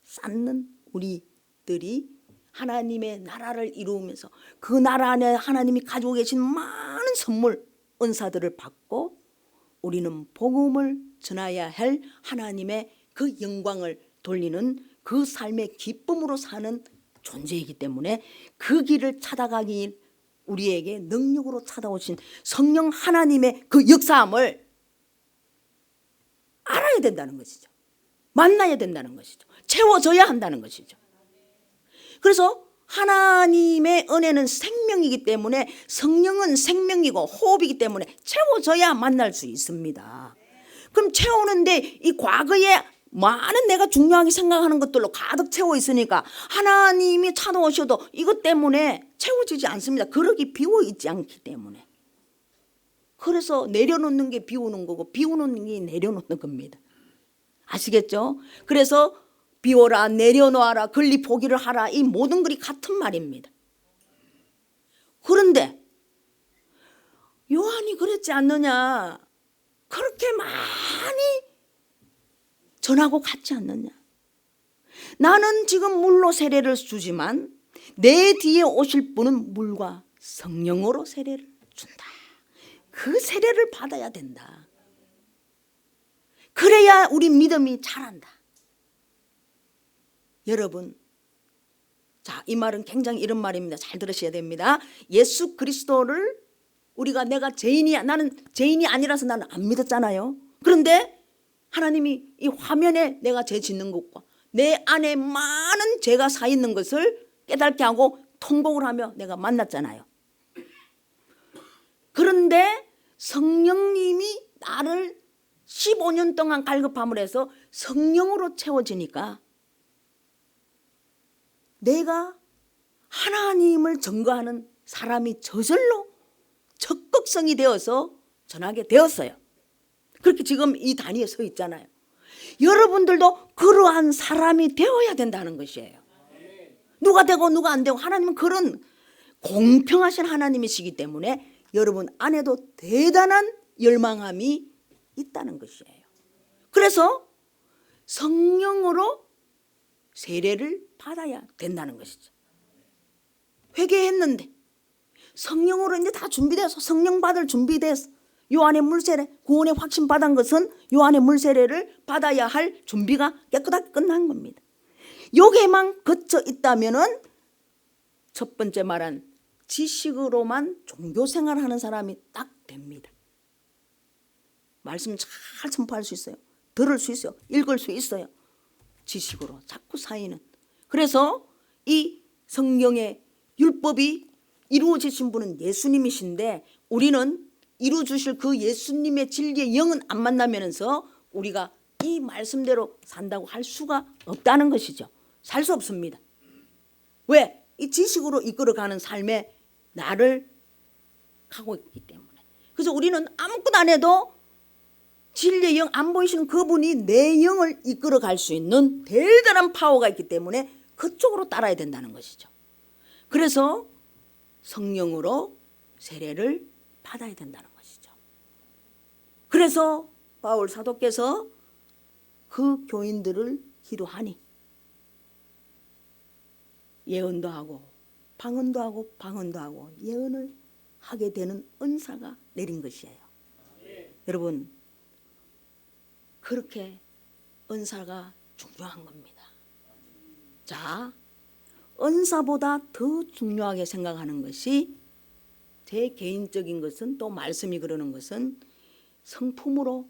쌓는 우리들이 하나님의 나라를 이루면서 그 나라 안에 하나님이 가지고 계신 많은 선물, 은사들을 받고 우리는 복음을 전해야 할 하나님의 그 영광을 돌리는 그 삶의 기쁨으로 사는 존재이기 때문에 그 길을 찾아가기 우리에게 능력으로 찾아오신 성령 하나님의 그 역사함을 알아야 된다는 것이죠. 만나야 된다는 것이죠. 채워져야 한다는 것이죠. 그래서 하나님의 은혜는 생명이기 때문에 성령은 생명이고 호흡이기 때문에 채워져야 만날 수 있습니다. 그럼 채우는데 이 과거에 많은 내가 중요하게 생각하는 것들로 가득 채워 있으니까 하나님이 찾아오셔도 이것 때문에 채워지지 않습니다. 그릇이 비워 있지 않기 때문에. 그래서 내려놓는 게 비우는 거고 비우는 게 내려놓는 겁니다. 아시겠죠? 그래서 비워라, 내려놓아라, 건립 포기를 하라, 이 모든 글이 같은 말입니다. 그런데 요한이 그랬지 않느냐? 그렇게 많이 전하고 갔지 않느냐? 나는 지금 물로 세례를 주지만 내 뒤에 오실 분은 물과 성령으로 세례를 준다. 그 세례를 받아야 된다. 그래야 우리 믿음이 자란다. 여러분, 자, 이 말은 굉장히 이런 말입니다. 잘 들으셔야 됩니다. 예수 그리스도를 우리가 내가 죄인이야, 나는 죄인이 아니라서 나는 안 믿었잖아요. 그런데 하나님이 이 화면에 내가 죄 짓는 것과 내 안에 많은 죄가 사 있는 것을 깨닫게 하고 통곡을 하며 내가 만났잖아요. 그런데 성령님이 나를 15년 동안 갈급함을 해서 성령으로 채워지니까 내가 하나님을 증거하는 사람이 저절로 적극성이 되어서 전하게 되었어요. 그렇게 지금 이 단위에 서 있잖아요. 여러분들도 그러한 사람이 되어야 된다는 것이에요. 누가 되고 누가 안 되고 하나님은 그런 공평하신 하나님이시기 때문에 여러분 안에도 대단한 열망함이 있다는 것이에요. 그래서 성령으로 세례를 받아야 된다는 것이죠. 회개했는데 성령으로 이제 다 준비돼서 성령 받을 준비돼서 요한의 물세례 구원의 확신 받은 것은 요한의 물세례를 받아야 할 준비가 깨끗하게 끝난 겁니다. 여기에만 거쳐 있다면은 첫 번째 말한 지식으로만 종교생활하는 사람이 딱 됩니다. 말씀 잘 선포할 수 있어요. 들을 수 있어요. 읽을 수 있어요. 지식으로 자꾸 사이는. 그래서 이 성경의 율법이 이루어지신 분은 예수님이신데 우리는 이루어주실 그 예수님의 진리의 영은 안 만나면서 우리가 이 말씀대로 산다고 할 수가 없다는 것이죠. 살 수 없습니다. 왜? 이 지식으로 이끌어가는 삶에 나를 가고 있기 때문에. 그래서 우리는 아무것도 안 해도 진리의 영 안 보이시는 그분이 내 영을 이끌어갈 수 있는 대단한 파워가 있기 때문에 그쪽으로 따라야 된다는 것이죠. 그래서 성령으로 세례를 받아야 된다는 것이죠. 그래서 바울 사도께서 그 교인들을 기도하니 예언도 하고 방언도 하고 방언도 하고 예언을 하게 되는 은사가 내린 것이에요. 여러분 그렇게 은사가 중요한 겁니다. 자, 은사보다 더 중요하게 생각하는 것이 제 개인적인 것은 또 말씀이 그러는 것은 성품으로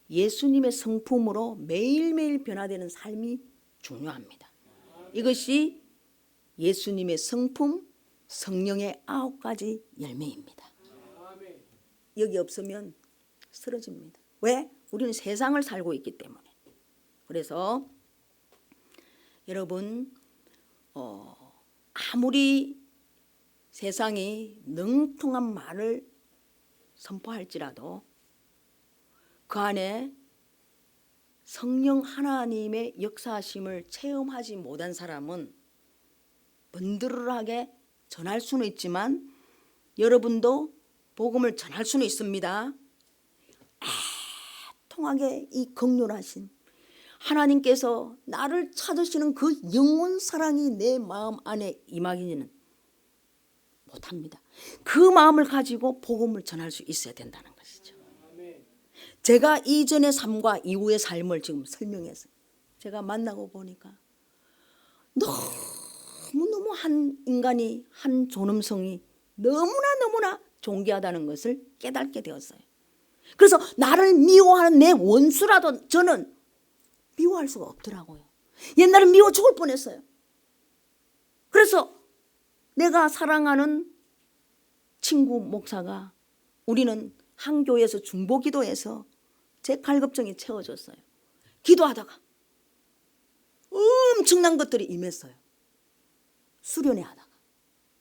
예수님의 성품으로 매일매일 변화되는 삶이 중요합니다. 이것이 예수님의 성품 성령의 9가지 열매입니다. 여기 없으면 쓰러집니다. 왜? 우리는 세상을 살고 있기 때문에. 그래서 여러분 아무리 세상이 능통한 말을 선포할지라도 그 안에 성령 하나님의 역사하심을 체험하지 못한 사람은 번들하게 전할 수는 있지만 여러분도 복음을 전할 수는 있습니다. 애통하게 이 긍휼하신 하나님께서 나를 찾으시는 그 영원 사랑이 내 마음 안에 임하기는 못합니다. 그 마음을 가지고 복음을 전할 수 있어야 된다는 것이죠. 제가 이전의 삶과 이후의 삶을 지금 설명해서 제가 만나고 보니까 너무너무 한 인간이 한 존엄성이 너무나 존귀하다는 것을 깨닫게 되었어요. 그래서 나를 미워하는 내 원수라도 저는 미워할 수가 없더라고요. 옛날에 미워 죽을 뻔했어요. 그래서 내가 사랑하는 친구 목사가 우리는 한 교회에서 중보기도에서 제 갈급증이 채워졌어요. 기도하다가 엄청난 것들이 임했어요. 수련회 하다가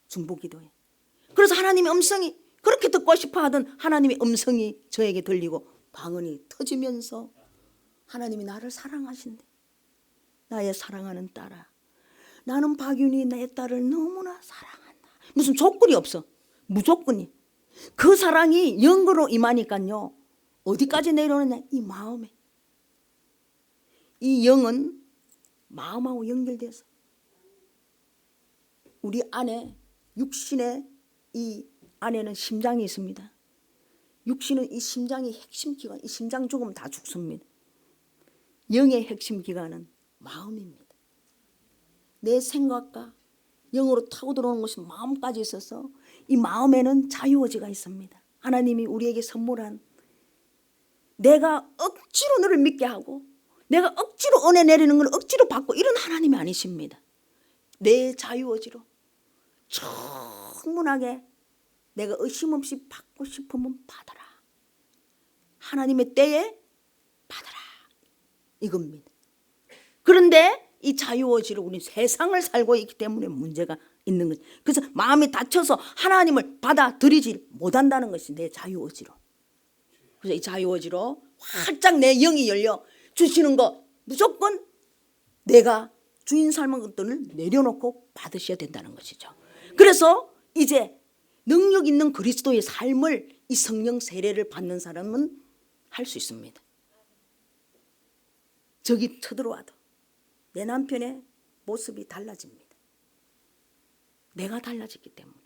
중보기도에. 그래서 하나님의 음성이 그렇게 듣고 싶어 하던 하나님의 음성이 저에게 들리고 방언이 터지면서 하나님이 나를 사랑하신대. 나의 사랑하는 딸아, 나는 박윤이 내 딸을 너무나 사랑한다. 무슨 조건이 없어. 무조건이. 그 사랑이 영으로 임하니까요. 어디까지 내려오느냐? 이 마음에. 이 영은 마음하고 연결돼서 우리 안에 육신의 이 안에는 심장이 있습니다. 육신은 이 심장이 핵심 기관, 이 심장 죽으면 다 죽습니다. 영의 핵심 기관은 마음입니다. 내 생각과 영으로 타고 들어오는 것이 마음까지 있어서 이 마음에는 자유의지가 있습니다. 하나님이 우리에게 선물한 내가 억지로 너를 믿게 하고 내가 억지로 은혜 내리는 걸 억지로 받고 이런 하나님이 아니십니다. 내 자유의지로 충분하게 내가 의심 없이 받고 싶으면 받아라. 하나님의 때에 받아라. 이겁니다. 그런데 이 자유의지로 우리 세상을 살고 있기 때문에 문제가 있는 거죠. 그래서 마음이 닫혀서 하나님을 받아들이지 못한다는 것이 내 자유의지로. 그래서 이 자유의지로 활짝 내 영이 열려 주시는 거 무조건 내가 주인 삶은 것들을 내려놓고 받으셔야 된다는 것이죠. 그래서 이제 능력 있는 그리스도의 삶을 이 성령 세례를 받는 사람은 할 수 있습니다. 적이 쳐들어와도 내 남편의 모습이 달라집니다. 내가 달라졌기 때문에.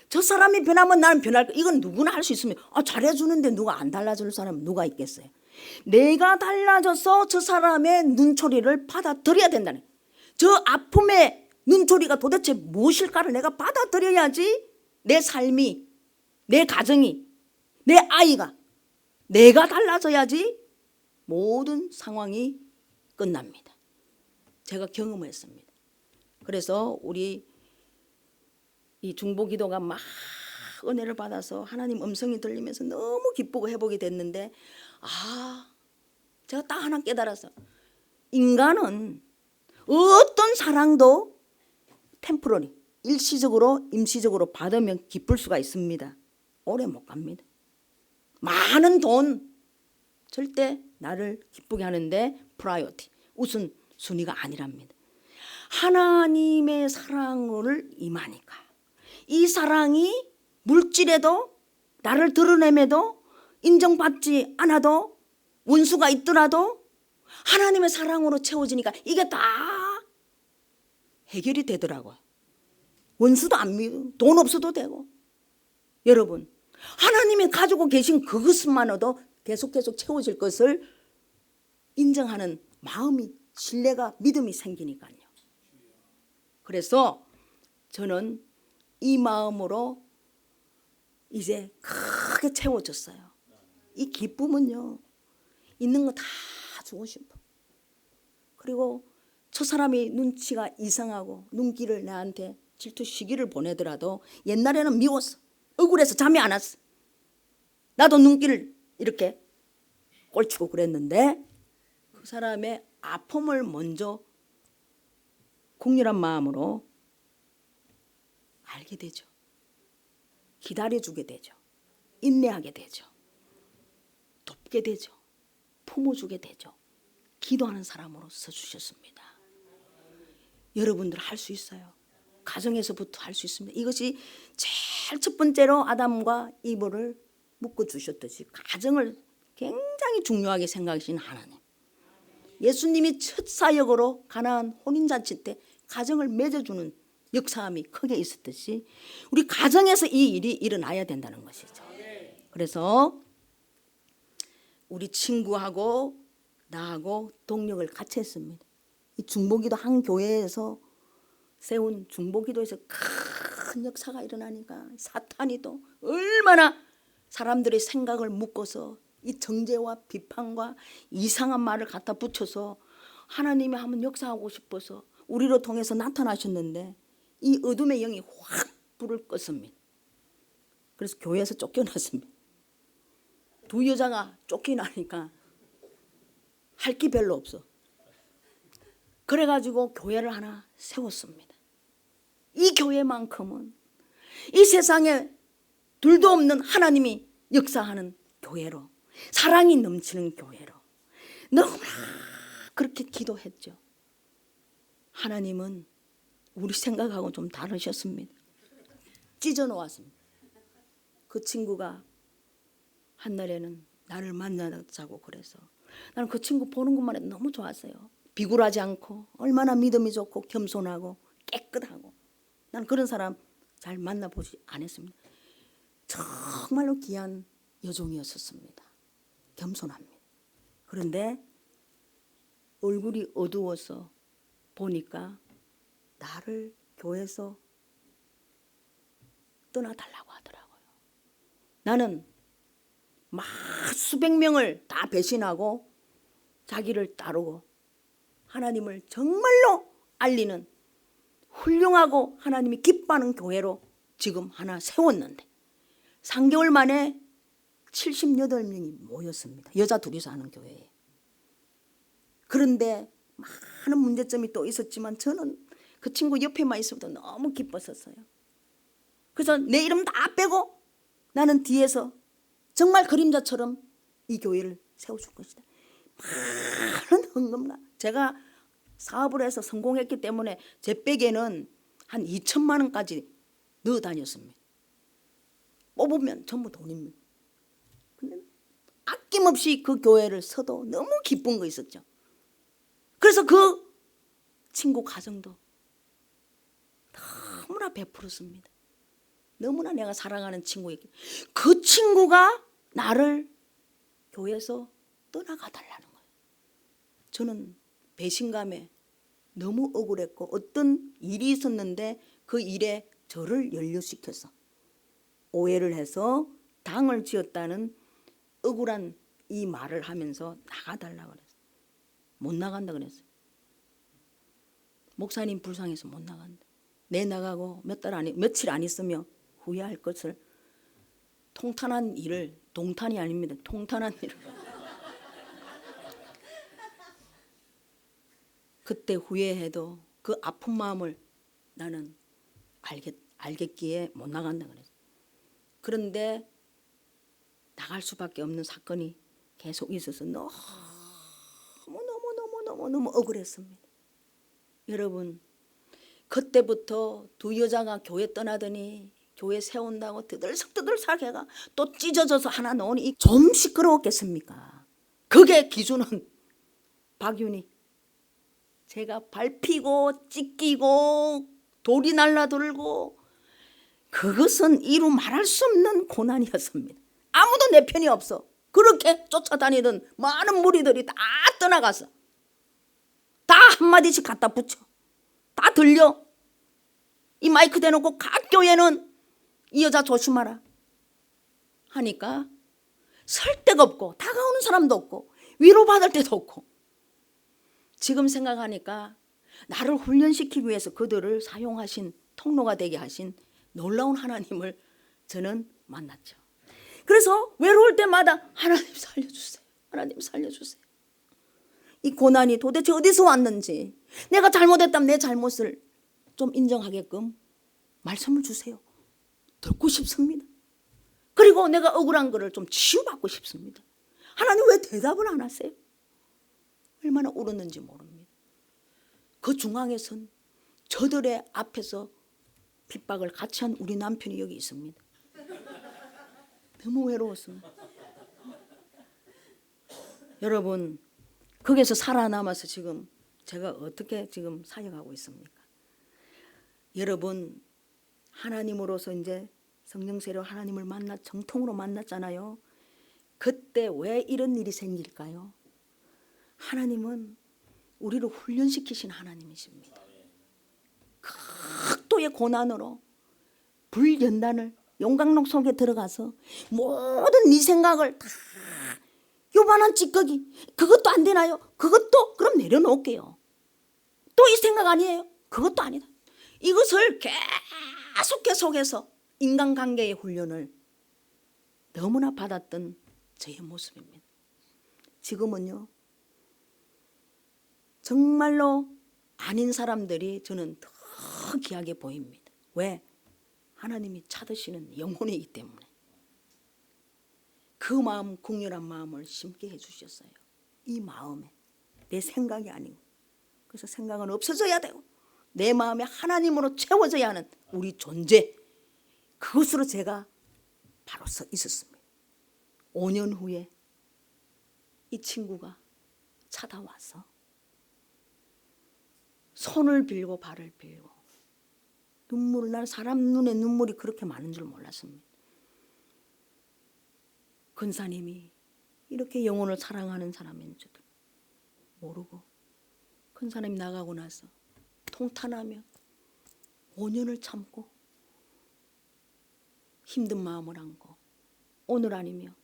저 사람이 변하면 나는 변할 거야. 이건 누구나 할 수 있습니다. 잘해주는데 누가 안 달라질 사람은 누가 있겠어요. 내가 달라져서 저 사람의 눈초리를 받아들여야 된다는 거예요. 저 아픔의 눈초리가 도대체 무엇일까를 내가 받아들여야지 내 삶이, 내 가정이, 내 아이가 내가 달라져야지 모든 상황이 끝납니다. 제가 경험했습니다. 그래서 우리 이 중보기도가 막 은혜를 받아서 하나님 음성이 들리면서 너무 기쁘고 회복이 됐는데 제가 딱 하나 깨달아서 인간은 어떤 사랑도 템포러리 일시적으로 임시적으로 받으면 기쁠 수가 있습니다. 오래 못 갑니다. 많은 돈 절대 나를 기쁘게 하는데 프라이어티 우선 순위가 아니랍니다. 하나님의 사랑을 임하니까 이 사랑이 물질에도 나를 드러내매도 인정받지 않아도 원수가 있더라도 하나님의 사랑으로 채워지니까 이게 다 해결이 되더라고요. 원수도 안 믿고 돈 없어도 되고. 여러분 하나님이 가지고 계신 그것만으로도 계속 채워질 것을 인정하는 마음이 신뢰가 믿음이 생기니까요. 그래서 저는 이 마음으로 이제 크게 채워졌어요. 이 기쁨은요 있는 거 다 주고 싶어. 그리고 저 사람이 눈치가 이상하고 눈길을 나한테 질투 시기를 보내더라도 옛날에는 미웠어. 억울해서 잠이 안 왔어. 나도 눈길을 이렇게 꼴치고 그랬는데 그 사람의 아픔을 먼저 국률한 마음으로 알게 되죠. 기다려주게 되죠. 인내하게 되죠. 돕게 되죠. 품어주게 되죠. 기도하는 사람으로 써주셨습니다. 여러분들 할 수 있어요. 가정에서부터 할 수 있습니다. 이것이 제일 첫 번째로 아담과 이브를 묶어주셨듯이 가정을 굉장히 중요하게 생각하시는 하나님. 예수님이 첫 사역으로 가나안 혼인잔치 때 가정을 맺어주는 역사함이 크게 있었듯이 우리 가정에서 이 일이 일어나야 된다는 것이죠. 그래서 우리 친구하고 나하고 동력을 같이 했습니다. 이 중보기도 한 교회에서 세운 중보기도에서 큰 역사가 일어나니까 사탄이 또 얼마나 사람들의 생각을 묶어서 이 정죄와 비판과 이상한 말을 갖다 붙여서 하나님이 한번 역사하고 싶어서 우리로 통해서 나타나셨는데 이 어둠의 영이 확 불을 껐습니다. 그래서 교회에서 쫓겨났습니다. 두 여자가 쫓겨나니까 할 게 별로 없어. 그래가지고 교회를 하나 세웠습니다. 이 교회만큼은 이 세상에 둘도 없는 하나님이 역사하는 교회로, 사랑이 넘치는 교회로 너무나 그렇게 기도했죠. 하나님은 우리 생각하고 좀 다르셨습니다. 찢어놓았습니다. 그 친구가 한날에는 나를 만나자고 그래서 나는 그 친구 보는 것만 해도 너무 좋았어요. 비굴하지 않고 얼마나 믿음이 좋고 겸손하고 깨끗하고, 난 그런 사람 잘 만나보지 않았습니다. 정말로 귀한 여종이었었습니다. 겸손합니다. 그런데 얼굴이 어두워서 보니까 나를 교회에서 떠나달라고 하더라고요. 나는 막 수백 명을 다 배신하고 자기를 따르고 하나님을 정말로 알리는 훌륭하고 하나님이 기뻐하는 교회로 지금 하나 세웠는데 3개월 만에 78명이 모였습니다. 여자 둘이서 하는 교회에. 그런데 많은 문제점이 또 있었지만 저는 그 친구 옆에만 있어도 너무 기뻤었어요. 그래서 내 이름 다 빼고 나는 뒤에서 정말 그림자처럼 이 교회를 세워줄 것이다. 많은 헌금과 제가 사업을 해서 성공했기 때문에 제 백에는 한 2천만 원까지 넣어 다녔습니다. 뽑으면 전부 돈입니다. 근데 아낌없이 그 교회를 서도 너무 기쁜 거 있었죠. 그래서 그 친구 가정도 너무나 베풀었습니다. 너무나 내가 사랑하는 친구에게 그 친구가 나를 교회에서 떠나가달라는 거예요. 저는 배신감에 너무 억울했고 어떤 일이 있었는데 그 일에 저를 연루시켜서 오해를 해서 당을 지었다는 억울한 이 말을 하면서 나가달라고 그랬어요. 못 나간다 그랬어요. 목사님 불쌍해서 못 나간다. 내 나가고 며칠 안 있으며 후회할 것을, 통탄한 일을, 동탄이 아닙니다. 통탄한 일을 그때 후회해도 그 아픈 마음을 나는 알겠기에 못 나간다 그랬어요. 그런데 나갈 수밖에 없는 사건이 계속 있어서 너무 억울했습니다. 여러분, 그때부터 두 여자가 교회 떠나더니 교회 세운다고 드들썩 해가 또 찢어져서 하나 넣으니 좀 시끄러웠겠습니까? 그게 기준은 박윤희. 제가 밟히고 찢기고 돌이 날라들고 그것은 이루 말할 수 없는 고난이었습니다. 아무도 내 편이 없어. 그렇게 쫓아다니던 많은 무리들이 다 떠나갔어. 다 한마디씩 갖다 붙여. 다 들려. 이 마이크 대놓고 각 교회는 이 여자 조심하라 하니까 설 데가 없고 다가오는 사람도 없고 위로받을 데도 없고, 지금 생각하니까 나를 훈련시키기 위해서 그들을 사용하신, 통로가 되게 하신 놀라운 하나님을 저는 만났죠. 그래서 외로울 때마다 하나님 살려주세요. 하나님 살려주세요. 이 고난이 도대체 어디서 왔는지, 내가 잘못했다면 내 잘못을 좀 인정하게끔 말씀을 주세요. 듣고 싶습니다. 그리고 내가 억울한 거를 좀 치유받고 싶습니다. 하나님 왜 대답을 안 하세요? 얼마나 울었는지 모릅니다. 그 중앙에선 저들의 앞에서 핍박을 같이 한 우리 남편이 여기 있습니다. 너무 외로웠습니다. 여러분, 거기서 살아남아서 지금 제가 어떻게 지금 사역하고 있습니까? 여러분, 하나님으로서 이제 성령세로 하나님을 정통으로 만났잖아요. 그때 왜 이런 일이 생길까요? 하나님은 우리를 훈련시키신 하나님이십니다. 극도의 고난으로 불연단을 용광로 속에 들어가서 모든 네 생각을 다, 요만한 찌꺼기 그것도 안 되나요? 그것도 그럼 내려놓을게요. 또 이 생각 아니에요? 그것도 아니다. 이것을 계속해서 인간관계의 훈련을 너무나 받았던 저의 모습입니다. 지금은요, 정말로 아닌 사람들이 저는 더 귀하게 보입니다. 왜? 하나님이 찾으시는 영혼이기 때문에. 그 마음, 국률한 마음을 심게 해주셨어요. 이 마음에 내 생각이 아니고, 그래서 생각은 없어져야 되고 내 마음에 하나님으로 채워져야 하는 우리 존재, 그것으로 제가 바로 서 있었습니다. 5년 후에 이 친구가 찾아와서 손을 빌고 발을 빌고 눈물을, 나는 사람 눈에 눈물이 그렇게 많은 줄 몰랐습니다. 근사님이 이렇게 영혼을 사랑하는 사람인 줄 모르고, 근사님이 나가고 나서 통탄하며 5년을 참고 힘든 마음을 안고 오늘 아니면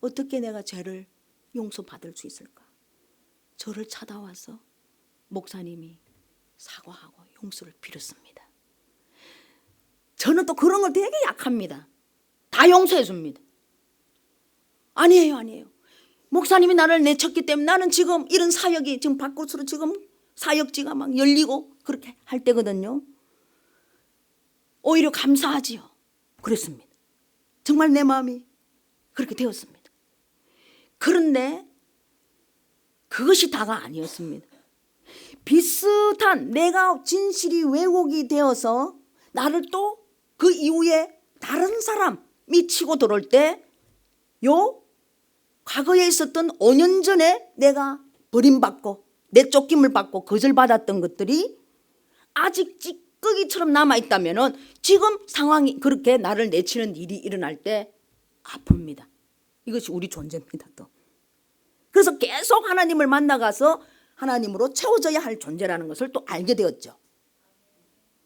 어떻게 내가 죄를 용서받을 수 있을까? 저를 찾아와서 목사님이 사과하고 용서를 빌었습니다. 저는 또 그런 걸 되게 약합니다. 다 용서해 줍니다. 아니에요. 목사님이 나를 내쳤기 때문에 나는 지금 이런 사역이 지금 밖으로 지금 사역지가 막 열리고 그렇게 할 때거든요. 오히려 감사하지요. 그랬습니다. 정말 내 마음이 그렇게 되었습니다. 그런데 그것이 다가 아니었습니다. 비슷한 내가 진실이 왜곡이 되어서 나를 또 그 이후에 다른 사람이 치고 들어올 때, 요 과거에 있었던 5년 전에 내가 버림받고 내쫓김을 받고 거절받았던 것들이 아직 찌꺼기처럼 남아있다면 지금 상황이 그렇게 나를 내치는 일이 일어날 때 아픕니다. 이것이 우리 존재입니다. 또 그래서 계속 하나님을 만나가서 하나님으로 채워져야 할 존재라는 것을 또 알게 되었죠.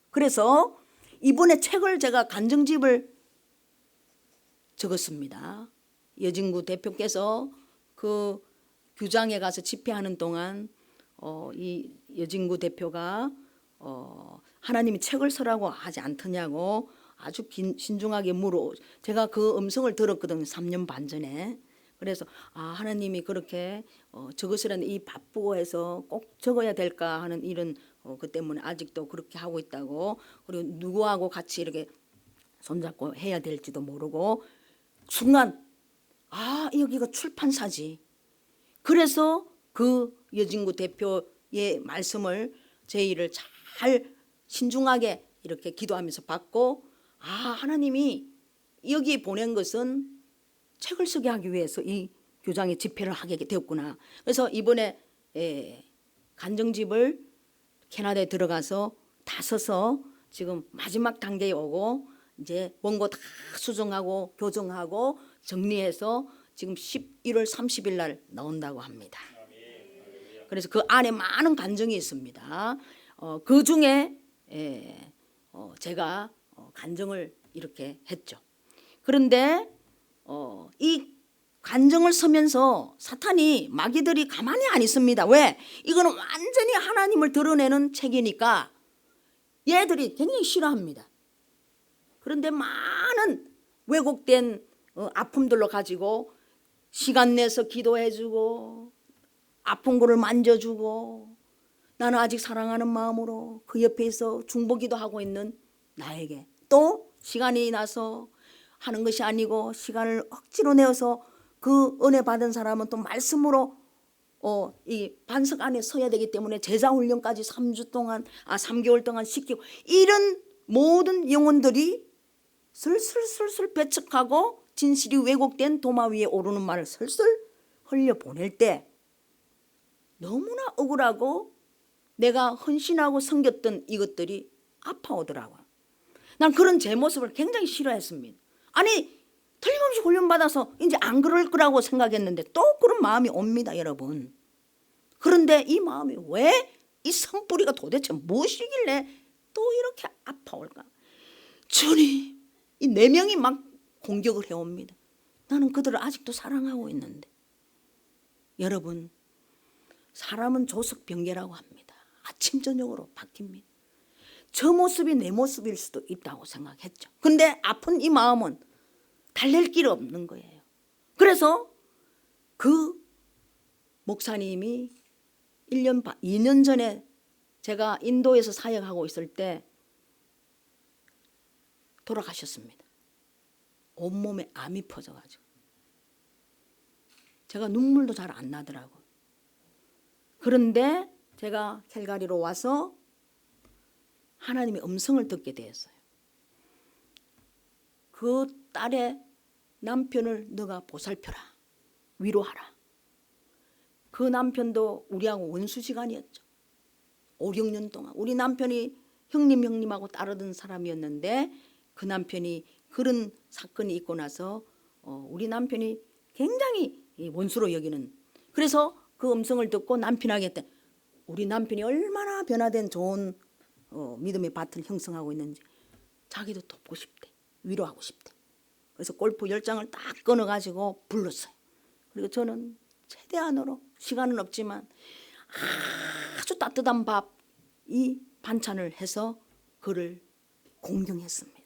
그래서 이번에 책을 제가 간증집을 적었습니다. 여진구 대표께서 그 규장에 가서 집회하는 동안 이 여진구 대표가 하나님이 책을 쓰라고 하지 않더냐고 아주 신중하게 물어, 제가 그 음성을 들었거든요. 3년 반 전에. 그래서 하나님이 그렇게 적으시라는, 이 바쁘고 해서 꼭 적어야 될까 하는 이런 그 때문에 아직도 그렇게 하고 있다고, 그리고 누구하고 같이 이렇게 손잡고 해야 될지도 모르고, 순간 여기가 출판사지. 그래서 그 여진구 대표의 말씀을, 제의를 잘 신중하게 이렇게 기도하면서 받고, 하나님이 여기 보낸 것은 책을 쓰게 하기 위해서 이 교장의 집회를 하게 되었구나. 그래서 이번에 간증집을 캐나다에 들어가서 다 써서 지금 마지막 단계에 오고, 이제 원고 다 수정하고 교정하고 정리해서 지금 11월 30일 날 나온다고 합니다. 그래서 그 안에 많은 간증이 있습니다. 그 중에 제가 간증을 이렇게 했죠. 그런데 이 간증을 쓰면서 사탄이, 마귀들이 가만히 안 있습니다. 왜? 이거는 완전히 하나님을 드러내는 책이니까 얘들이 굉장히 싫어합니다. 그런데 많은 왜곡된 아픔들로 가지고 시간 내서 기도해주고 아픈 거를 만져주고, 나는 아직 사랑하는 마음으로 그 옆에서 중보기도 하고 있는 나에게 또 시간이 나서 하는 것이 아니고 시간을 억지로 내어서 그 은혜 받은 사람은 또 말씀으로 이 반석 안에 서야 되기 때문에 제자 훈련까지 3개월 동안 시키고, 이런 모든 영혼들이 슬슬 배척하고 진실이 왜곡된 도마 위에 오르는 말을 슬슬 흘려 보낼 때 너무나 억울하고 내가 헌신하고 섬겼던 이것들이 아파오더라고요. 난 그런 제 모습을 굉장히 싫어했습니다. 아니, 틀림없이 훈련받아서 이제 안 그럴 거라고 생각했는데 또 그런 마음이 옵니다, 여러분. 그런데 이 마음이 왜, 이 산뿌리가 도대체 무엇이길래 또 이렇게 아파올까? 주님, 이 4명이 막 공격을 해옵니다. 나는 그들을 아직도 사랑하고 있는데. 여러분, 사람은 조석병계라고 합니다. 아침 저녁으로 바뀝니다. 저 모습이 내 모습일 수도 있다고 생각했죠. 근데 아픈 이 마음은 달랠 길 없는 거예요. 그래서 그 목사님이 2년 전에 제가 인도에서 사역하고 있을 때 돌아가셨습니다. 온몸에 암이 퍼져가지고 제가 눈물도 잘 안 나더라고요. 그런데 제가 캘가리로 와서 하나님의 음성을 듣게 되었어요. 그 딸의 남편을 너가 보살펴라, 위로하라. 그 남편도 우리하고 원수지간이었죠. 5, 6년 동안 우리 남편이 형님하고 따르던 사람이었는데 그 남편이 그런 사건이 있고 나서 우리 남편이 굉장히 원수로 여기는, 그래서 그 음성을 듣고 남편에게 했대. 우리 남편이 얼마나 변화된 좋은 믿음의 밭을 형성하고 있는지 자기도 돕고 싶대, 위로하고 싶대. 그래서 골프 10장을 딱 끊어가지고 불렀어요. 그리고 저는 최대한으로, 시간은 없지만 아주 따뜻한 밥, 이 반찬을 해서 그를 공경했습니다.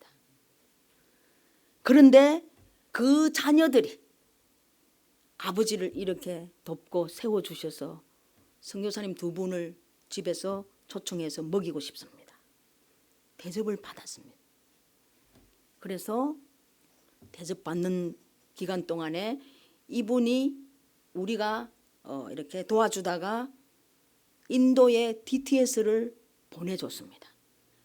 그런데 그 자녀들이 아버지를 이렇게 돕고 세워주셔서 선교사님 2분을 집에서 초청해서 먹이고 싶습니다. 대접을 받았습니다. 그래서 대접받는 기간 동안에 이분이 우리가 이렇게 도와주다가 인도에 DTS를 보내줬습니다.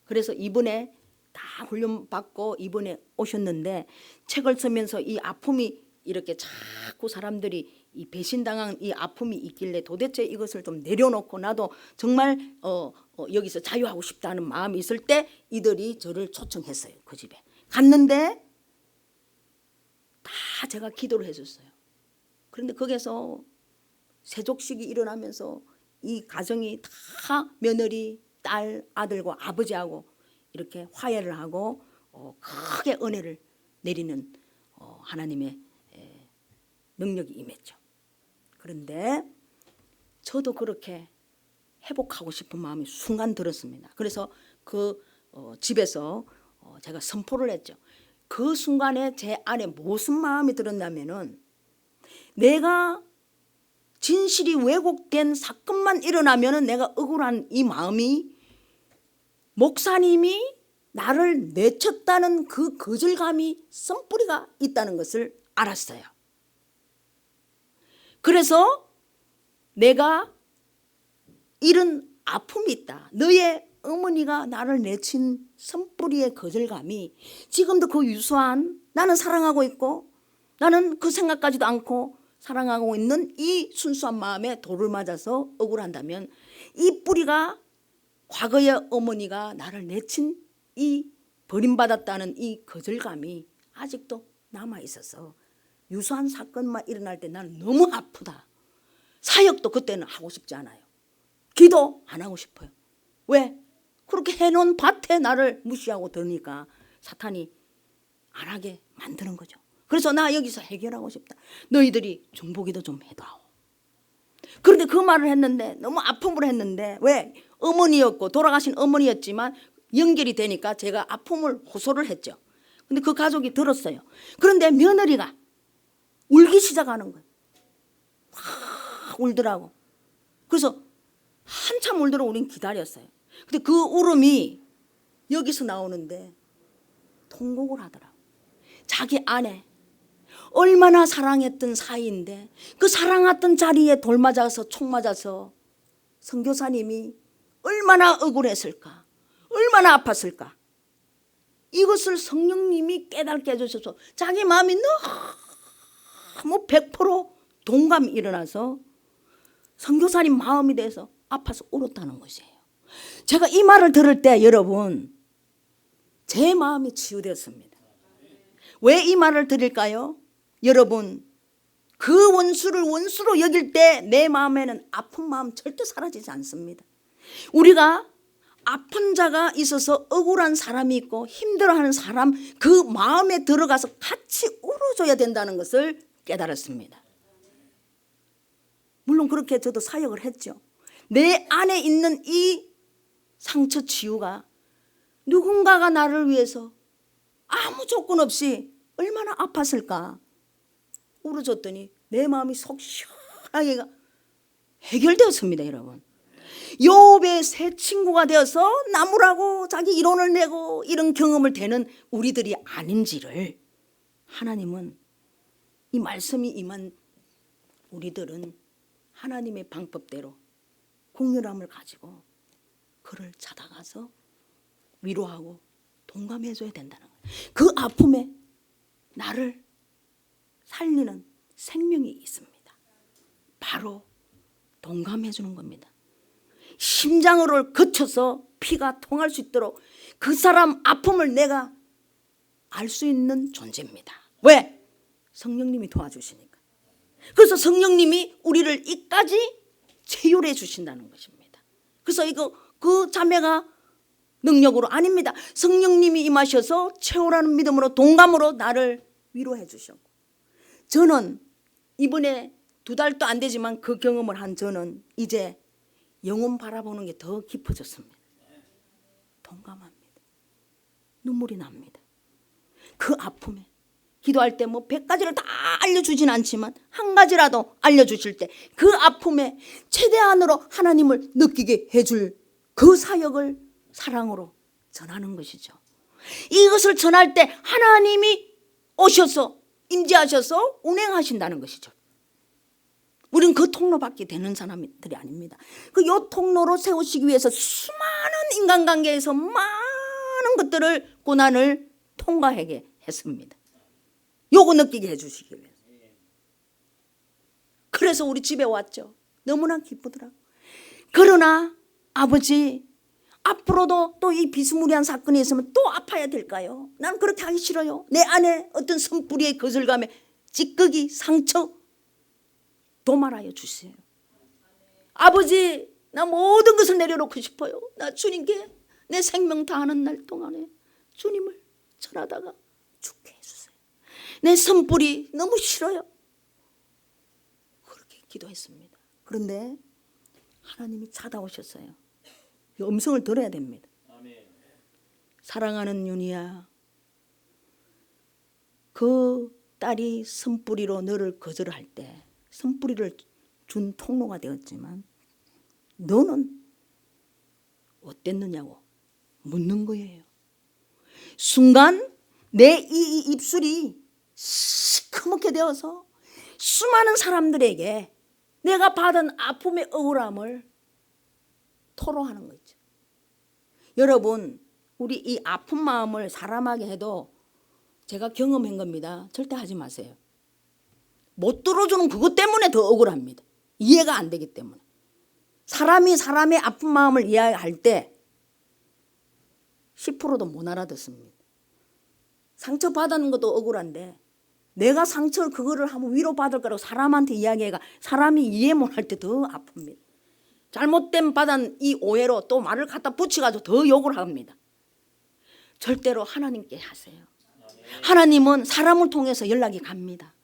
그래서 이번에 다 훈련받고 이번에 오셨는데 책을 쓰면서 이 아픔이 이렇게 자꾸 사람들이 이 배신당한 이 아픔이 있길래 도대체 이것을 좀 내려놓고 나도 정말 여기서 자유하고 싶다는 마음이 있을 때 이들이 저를 초청했어요. 그 집에 갔는데 다 제가 기도를 해줬어요. 그런데 거기서 세족식이 일어나면서 이 가정이 다 며느리, 딸, 아들과 아버지하고 이렇게 화해를 하고 크게 은혜를 내리는 하나님의 능력이 임했죠. 그런데 저도 그렇게 회복하고 싶은 마음이 순간 들었습니다. 그래서 그 집에서 제가 선포를 했죠. 그 순간에 제 안에 무슨 마음이 들었냐면은 내가 진실이 왜곡된 사건만 일어나면은 내가 억울한 이 마음이 목사님이 나를 내쳤다는 그 거절감이 썸뿌리가 있다는 것을 알았어요. 그래서 내가 이런 아픔이 있다. 너의 어머니가 나를 내친 썸뿌리의 거절감이 지금도 그 유수한, 나는 사랑하고 있고 나는 그 생각까지도 않고 사랑하고 있는 이 순수한 마음에 돌을 맞아서 억울한다면 이 뿌리가 과거의 어머니가 나를 내친 이 버림받았다는 이 거절감이 아직도 남아있어서 유사한 사건만 일어날 때 나는 너무 아프다. 사역도 그때는 하고 싶지 않아요. 기도 안 하고 싶어요. 왜? 그렇게 해놓은 밭에 나를 무시하고 들으니까 사탄이 안 하게 만드는 거죠. 그래서 나 여기서 해결하고 싶다. 너희들이 중보기도 좀 해다오. 그런데 그 말을 했는데 너무 아픔으로 했는데, 왜? 어머니였고 돌아가신 어머니였지만 연결이 되니까 제가 아픔을 호소를 했죠. 근데 그 가족이 들었어요. 그런데 며느리가 울기 시작하는 거예요. 확 울더라고. 그래서 한참 울도록 우린 기다렸어요. 근데 그 울음이 여기서 나오는데 통곡을 하더라고. 자기 아내 얼마나 사랑했던 사이인데 그 사랑했던 자리에 돌 맞아서 총 맞아서 선교사님이 얼마나 억울했을까, 얼마나 아팠을까. 이것을 성령님이 깨닫게 해주셔서 자기 마음이 너무 100% 동감이 일어나서 선교사님 마음이 돼서 아파서 울었다는 것이에요. 제가 이 말을 들을 때 여러분 제 마음이 치유되었습니다. 왜 이 말을 드릴까요? 여러분, 그 원수를 원수로 여길 때 내 마음에는 아픈 마음 절대 사라지지 않습니다. 우리가 아픈 자가 있어서 억울한 사람이 있고 힘들어하는 사람, 그 마음에 들어가서 같이 울어줘야 된다는 것을 깨달았습니다. 물론 그렇게 저도 사역을 했죠. 내 안에 있는 이 상처 치유가 누군가가 나를 위해서 아무 조건 없이 얼마나 아팠을까 울어줬더니 내 마음이 속 시원하게 해결되었습니다. 여러분, 욥의 새 친구가 되어서 나무라고 자기 이론을 내고 이런 경험을 되는 우리들이 아닌지를 하나님은, 이 말씀이 임한 우리들은 하나님의 방법대로 공률함을 가지고 그를 찾아가서 위로하고 동감해 줘야 된다는 거예요. 그 아픔에 나를 살리는 생명이 있습니다. 바로 동감해 주는 겁니다. 심장을 거쳐서 피가 통할 수 있도록 그 사람 아픔을 내가 알 수 있는 존재입니다. 왜? 성령님이 도와주시니까. 그래서 성령님이 우리를 이까지 체휼해 주신다는 것입니다. 그래서 그 자매가 능력으로 아닙니다. 성령님이 임하셔서 채우라는 믿음으로 동감으로 나를 위로해 주셨고, 저는 이번에 2달도 안 되지만 그 경험을 한 저는 이제 영혼 바라보는 게 더 깊어졌습니다. 동감합니다. 눈물이 납니다. 그 아픔에 기도할 때 뭐 100가지를 다 알려주진 않지만 한 가지라도 알려주실 때 그 아픔에 최대한으로 하나님을 느끼게 해줄 그 사역을 사랑으로 전하는 것이죠. 이것을 전할 때 하나님이 오셔서 임재하셔서 운행하신다는 것이죠. 우리는 그 통로밖에 되는 사람들이 아닙니다. 요 통로로 세우시기 위해서 수많은 인간관계에서 많은 것들을 고난을 통과하게 했습니다. 요거 느끼게 해주시기 위해서. 그래서 우리 집에 왔죠. 너무나 기쁘더라고. 그러나 아버지, 앞으로도 또 이 비스무리한 사건이 있으면 또 아파야 될까요? 난 그렇게 하기 싫어요. 내 안에 어떤 선뿌리의 거슬감에 찌꺼기, 상처 도말하여 주세요. 아버지, 나 모든 것을 내려놓고 싶어요. 나 주님께 내 생명 다하는 날 동안에 주님을 전하다가 죽게 해주세요. 내 선뿌리 너무 싫어요. 그렇게 기도했습니다. 그런데 하나님이 찾아오셨어요. 이 음성을 들어야 됩니다. 사랑하는 윤희야, 그 딸이 선뿌리로 너를 거절할 때 선뿌리를 준 통로가 되었지만 너는 어땠느냐고 묻는 거예요. 순간 내 이 입술이 시커멓게 되어서 수많은 사람들에게 내가 받은 아픔의 억울함을 토로하는 거죠. 여러분, 우리 이 아픈 마음을 사람에게 해도 제가 경험한 겁니다. 절대 하지 마세요. 못 들어주는 그것 때문에 더 억울합니다. 이해가 안 되기 때문에. 사람이 사람의 아픈 마음을 이해할 때 10%도 못 알아듣습니다. 상처받는 것도 억울한데 내가 상처를 그거를 한번 위로받을 거라고 사람한테 이야기해가 사람이 이해 못할 때 더 아픕니다. 잘못된 받은 이 오해로 또 말을 갖다 붙여가지고 더 욕을 합니다. 절대로 하나님께 하세요. 하나님은 사람을 통해서 연락이 갑니다.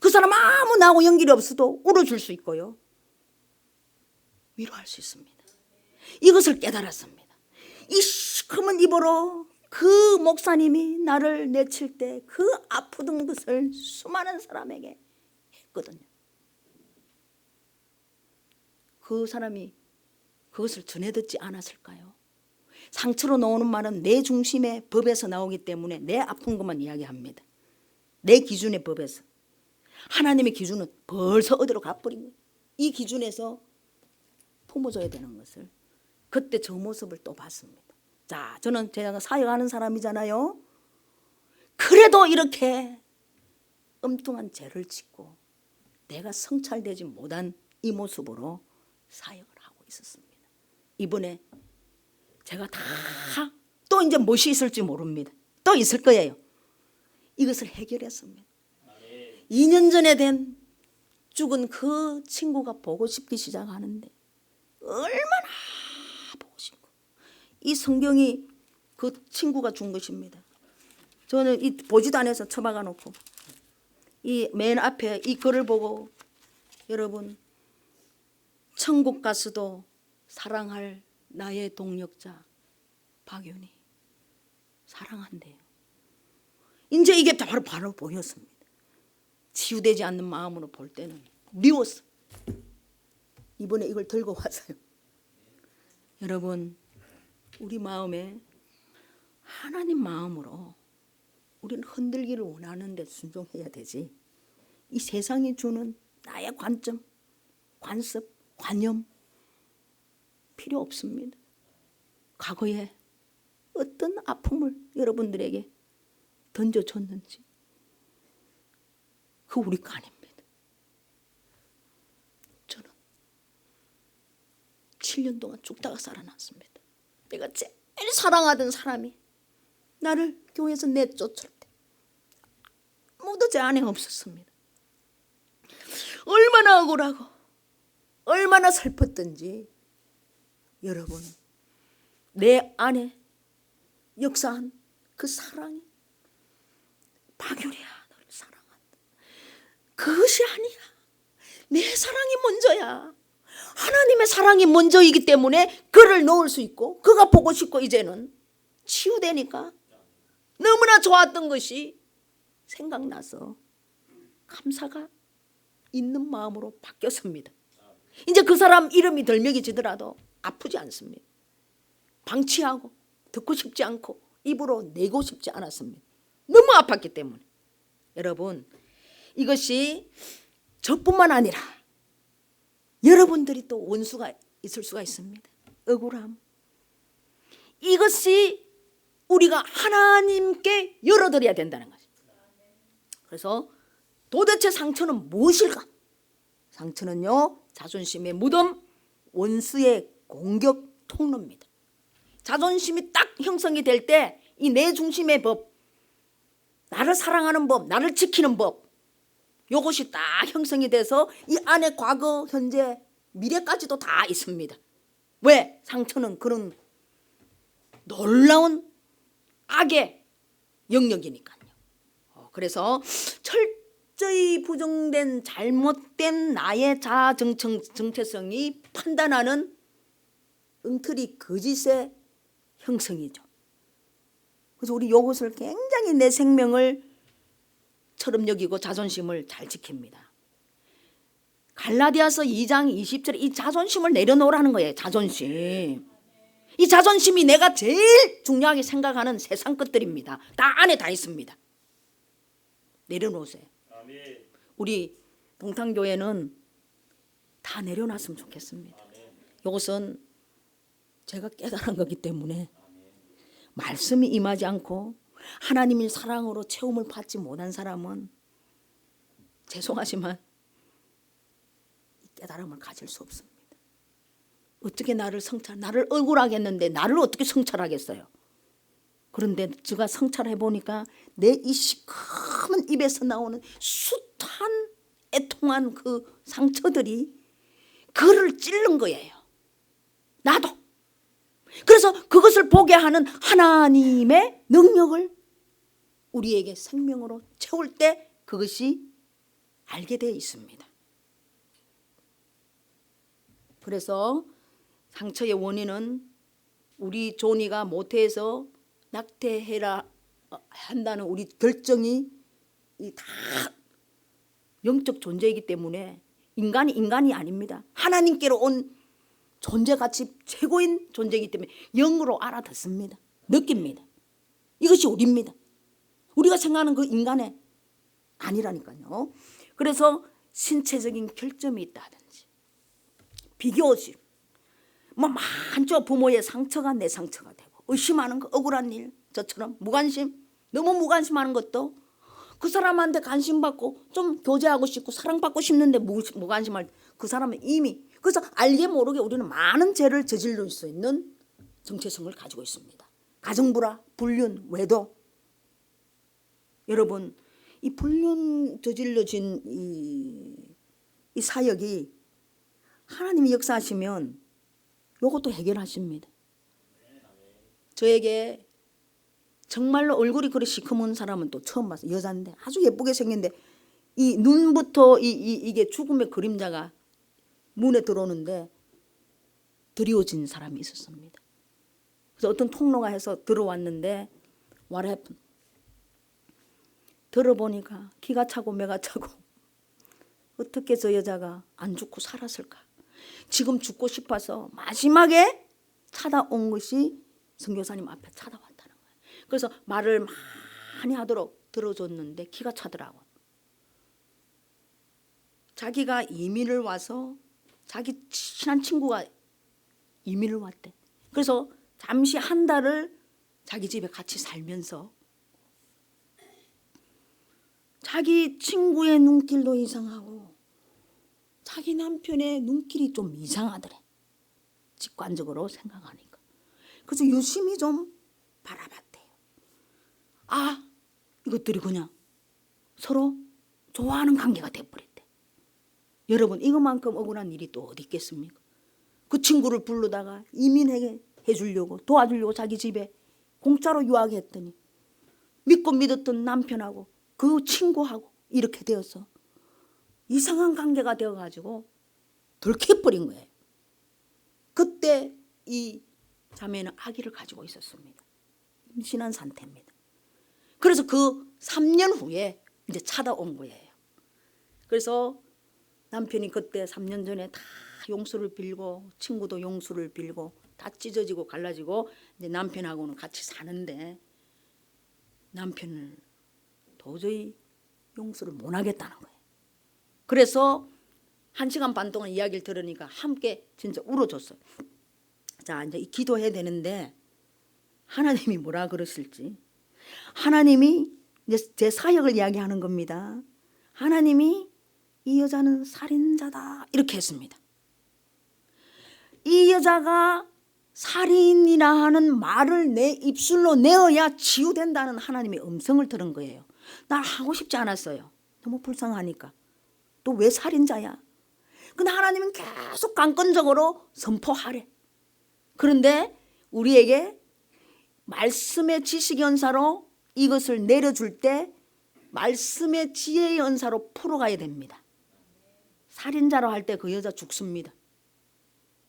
그 사람 아무 나하고 연결이 없어도 울어줄 수 있고요. 위로할 수 있습니다. 이것을 깨달았습니다. 이 시커먼 입으로 그 목사님이 나를 내칠 때 그 아프던 것을 수많은 사람에게 했거든요. 그 사람이 그것을 전해 듣지 않았을까요? 상처로 나오는 말은 내 중심의 법에서 나오기 때문에 내 아픈 것만 이야기합니다. 내 기준의 법에서. 하나님의 기준은 벌써 어디로 가버린 거예요. 이 기준에서 품어줘야 되는 것을 그때 저 모습을 또 봤습니다. 자, 저는 제가 사역하는 사람이잖아요. 그래도 이렇게 엉뚱한 죄를 짓고 내가 성찰되지 못한 이 모습으로 사역을 하고 있었습니다. 이번에 제가 다 또 이제 무엇이 있을지 모릅니다. 또 있을 거예요. 이것을 해결했습니다. 2년 전에 된 죽은 그 친구가 보고 싶기 시작하는데 얼마나 보고 싶고, 이 성경이 그 친구가 준 것입니다. 저는 이 보지도 않아서 처박아 놓고 이 맨 앞에 이 글을 보고, 여러분, 천국 가서도 사랑할 나의 동력자 박윤희, 사랑한대요. 이제 이게 바로 보였습니다. 치유되지 않는 마음으로 볼 때는 미웠어. 이번에 이걸 들고 왔어요. 여러분, 우리 마음에 하나님 마음으로 우리는 흔들기를 원하는데 순종해야 되지. 이 세상이 주는 나의 관점, 관습, 관념 필요 없습니다. 과거에 어떤 아픔을 여러분들에게 던져줬는지 그 우리 거 아닙니다. 저는 7년 동안 죽다가 살아났습니다. 내가 제일 사랑하던 사람이 나를 교회에서 내쫓을 때 아무도 제 안에 없었습니다. 얼마나 억울하고 얼마나 슬펐던지 여러분, 내 안에 역사한 그 사랑이 박유리야, 너를 사랑한다. 그것이 아니야. 내 사랑이 먼저야. 하나님의 사랑이 먼저이기 때문에 그를 놓을 수 있고 그가 보고 싶고 이제는 치유되니까 너무나 좋았던 것이 생각나서 감사가 있는 마음으로 바뀌었습니다. 이제 그 사람 이름이 덜 먹여지더라도 아프지 않습니다. 방치하고 듣고 싶지 않고 입으로 내고 싶지 않았습니다. 너무 아팠기 때문에. 여러분, 이것이 저뿐만 아니라 여러분들이 또 원수가 있을 수가 있습니다. 억울함. 이것이 우리가 하나님께 열어드려야 된다는 거죠. 그래서 도대체 상처는 무엇일까? 상처는요, 자존심의 무덤, 원수의 공격 통로입니다. 자존심이 딱 형성이 될 때 이 내 중심의 법, 나를 사랑하는 법, 나를 지키는 법, 이것이 딱 형성이 돼서 이 안에 과거, 현재, 미래까지도 다 있습니다. 왜? 상처는 그런 놀라운 악의 영역이니까요. 그래서 철저히 부정된 잘못된 나의 자아 정체성이 판단하는 엉터리 거짓의 형성이죠. 그래서 우리 이것을 굉장히 내 생명을 처럼 여기고 자존심을 잘 지킵니다. 갈라디아서 2장 20절에 이 자존심을 내려놓으라는 거예요. 자존심. 이 자존심이 내가 제일 중요하게 생각하는 세상 것들입니다. 다 안에 다 있습니다. 내려놓으세요. 우리 동탄교회는 다 내려놨으면 좋겠습니다. 이것은 제가 깨달은 거기 때문에 말씀이 임하지 않고 하나님의 사랑으로 체험을 받지 못한 사람은 죄송하지만 이 깨달음을 가질 수 없습니다. 어떻게 나를 억울하게 했는데 나를 어떻게 성찰하겠어요? 그런데 제가 성찰해 보니까 내 이 시커먼 입에서 나오는 숱한 애통한 그 상처들이 그를 찔른 거예요. 나도. 그래서 그것을 보게 하는 하나님의 능력을 우리에게 생명으로 채울 때 그것이 알게 되어 있습니다. 그래서 상처의 원인은 우리 존이가 모태에서 낙태해라 한다는 우리 결정이 다 영적 존재이기 때문에 인간이 아닙니다. 하나님께로 온 존재가치 최고인 존재이기 때문에 영으로 알아듣습니다. 느낍니다. 이것이 우리입니다. 우리가 생각하는 그 인간의 아니라니까요. 그래서 신체적인 결점이 있다든지 비교심, 많죠. 부모의 상처가 내 상처가 되고 의심하는 거, 억울한 일, 저처럼 무관심, 너무 무관심하는 것도 그 사람한테 관심 받고 좀 교제하고 싶고 사랑받고 싶는데 무관심할 그 사람은 이미, 그래서 알게 모르게 우리는 많은 죄를 저질릴 수 있는 정체성을 가지고 있습니다. 가정불화, 불륜, 외도. 여러분, 이 불륜 저질러진 이 사역이 하나님이 역사하시면 이것도 해결하십니다. 저에게 정말로 얼굴이 그리 시커먼 사람은 또 처음 봤어요. 여자인데 아주 예쁘게 생겼는데 이 눈부터 이게 죽음의 그림자가 문에 들어오는데 드리워진 사람이 있었습니다. 그래서 어떤 통로가 해서 들어왔는데 What happened? 들어보니까 기가 차고 매가 차고 어떻게 저 여자가 안 죽고 살았을까? 지금 죽고 싶어서 마지막에 찾아온 것이 선교사님 앞에 찾아왔다는 거예요. 그래서 말을 많이 하도록 들어줬는데 기가 차더라고. 자기가 이민을 와서 자기 친한 친구가 이민을 왔대. 그래서 잠시 한 달을 자기 집에 같이 살면서 자기 친구의 눈길도 이상하고 자기 남편의 눈길이 좀 이상하더래. 직관적으로 생각하니까. 그래서 유심히 좀 바라봤대요. 아, 이것들이 그냥 서로 좋아하는 관계가 돼버렸대. 여러분, 이것만큼 억울한 일이 또 어디 있겠습니까? 그 친구를 부르다가 이민하게 해주려고 도와주려고 자기 집에 공짜로 유학했더니 믿고 믿었던 남편하고 그 친구하고 이렇게 되어서 이상한 관계가 되어가지고 들켜버린 거예요. 그때 이 자매는 아기를 가지고 있었습니다. 임신한 상태입니다. 그래서 그 3년 후에 이제 찾아온 거예요. 그래서 남편이 그때 3년 전에 다 용서를 빌고 친구도 용서를 빌고 다 찢어지고 갈라지고 이제 남편하고는 같이 사는데 남편을 도저히 용서를 못 하겠다는 거예요. 그래서 1시간 반 동안 이야기를 들으니까 함께 진짜 울어줬어요. 자, 이제 기도해야 되는데 하나님이 뭐라 그러실지. 하나님이 이제 제 사역을 이야기하는 겁니다. 하나님이 이 여자는 살인자다 이렇게 했습니다. 이 여자가 살인이라 하는 말을 내 입술로 내어야 치유된다는 하나님의 음성을 들은 거예요. 난 하고 싶지 않았어요. 너무 불쌍하니까. 또 왜 살인자야? 근데 하나님은 계속 강권적으로 선포하래. 그런데 우리에게 말씀의 지식 연사로 이것을 내려줄 때 말씀의 지혜의 연사로 풀어가야 됩니다. 살인자로 할 때 그 여자 죽습니다.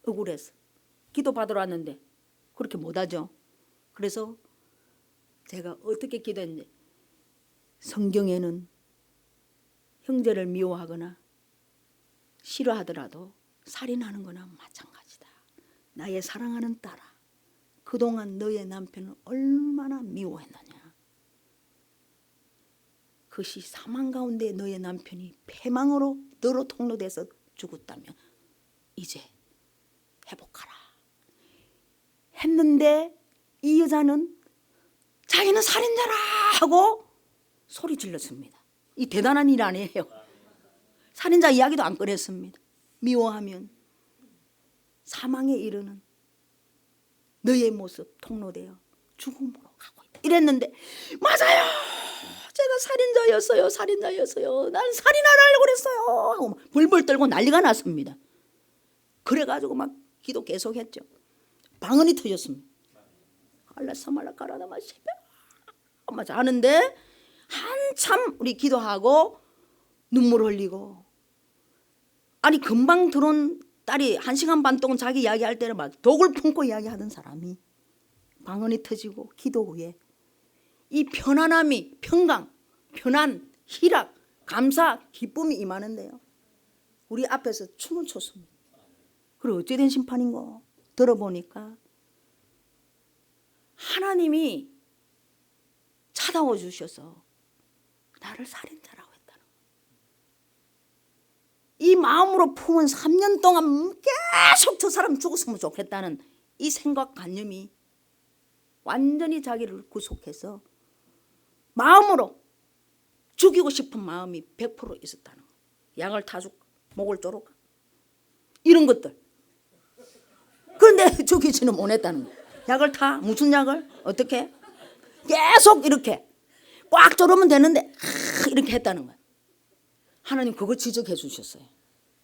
억울해서. 기도 받으러 왔는데 그렇게 못하죠. 그래서 제가 어떻게 기도했는지, 성경에는 형제를 미워하거나 싫어하더라도 살인하는 거나 마찬가지다. 나의 사랑하는 딸아, 그동안 너의 남편을 얼마나 미워했느냐. 그것이 사망 가운데 너의 남편이 패망으로 너로 통로돼서 죽었다면 이제 회복하라 했는데 이 여자는 자기는 살인자라 하고 소리 질렀습니다. 이 대단한 일 아니에요. 살인자 이야기도 안 꺼냈습니다. 미워하면 사망에 이르는 너의 모습 통로되어 죽음으로 가고 있다 이랬는데, 맞아요, 제가 살인자였어요. 난 살인하려고 그랬어요 하고 불불 떨고 난리가 났습니다. 그래가지고 막 기도 계속했죠. 방언이 터졌습니다. 알라사말라 까라다마 세베 맞아 하는데 한참 우리 기도하고 눈물 흘리고, 아니 금방 들어온 딸이 1시간 반 동안 자기 이야기할 때는 막 독을 품고 이야기하던 사람이 방언이 터지고 기도 후에 이 편안함이, 평강, 편안, 희락, 감사, 기쁨이 임하는데요. 우리 앞에서 춤을 췄습니다. 그리고 어찌 된 심판인고 들어보니까 하나님이 찾아와 주셔서 나를 살인자라고 했다는 거예요. 이 마음으로 품은 3년 동안 계속 저 사람 죽었으면 좋겠다는 이 생각관념이 완전히 자기를 구속해서 마음으로 죽이고 싶은 마음이 100% 있었다는 거예요. 약을 타줄까? 목을 조를까? 이런 것들. 그런데 죽이지는 못했다는 거예요. 약을 타? 무슨 약을? 어떻게? 계속 이렇게 꽉 조르면 되는데 이렇게 했다는 거예요. 하나님 그거 지적해 주셨어요.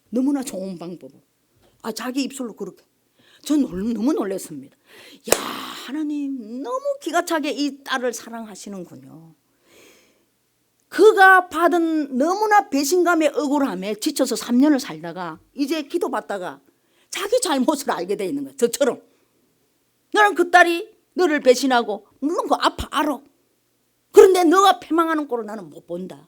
너무나 좋은 방법으로. 자기 입술로 그렇게. 전 너무 놀랐습니다. 야, 하나님 너무 기가 차게 이 딸을 사랑하시는군요. 그가 받은 너무나 배신감의 억울함에 지쳐서 3년을 살다가 이제 기도받다가 자기 잘못을 알게 돼 있는 거예요. 저처럼. 나는 그 딸이 너를 배신하고, 물론 그 알아. 그런데 너가 패망하는 꼴을 나는 못 본다.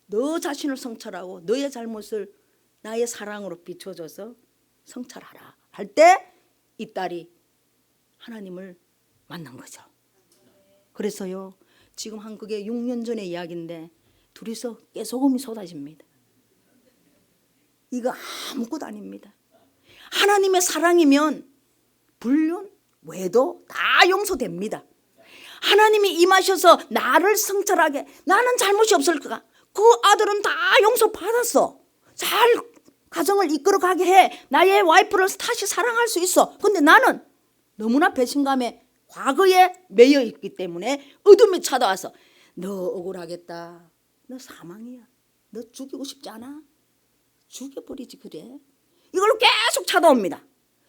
너 자신을 성찰하고 너의 잘못을 나의 사랑으로 비춰줘서 성찰하라 할 때 이 딸이 하나님을 만난 거죠. 그래서요, 지금 한 그게 6년 전의 이야기인데 둘이서 깨소금이 쏟아집니다. 이거 아무것도 아닙니다. 하나님의 사랑이면 불륜, 외도 다 용서됩니다. 하나님이 임하셔서 나를 성찰하게, 나는 잘못이 없을까? 그 아들은 다 용서받았어. 잘 가정을 이끌어가게 해. 나의 와이프를 다시 사랑할 수 있어. 근데 나는 너무나 배신감에 과거에 매여 있기 때문에 어둠이 찾아와서 너 억울하겠다. 너 사망이야. 너 죽이고 싶지 않아? 죽여버리지 그래. 이걸로 계속 찾아옵니다.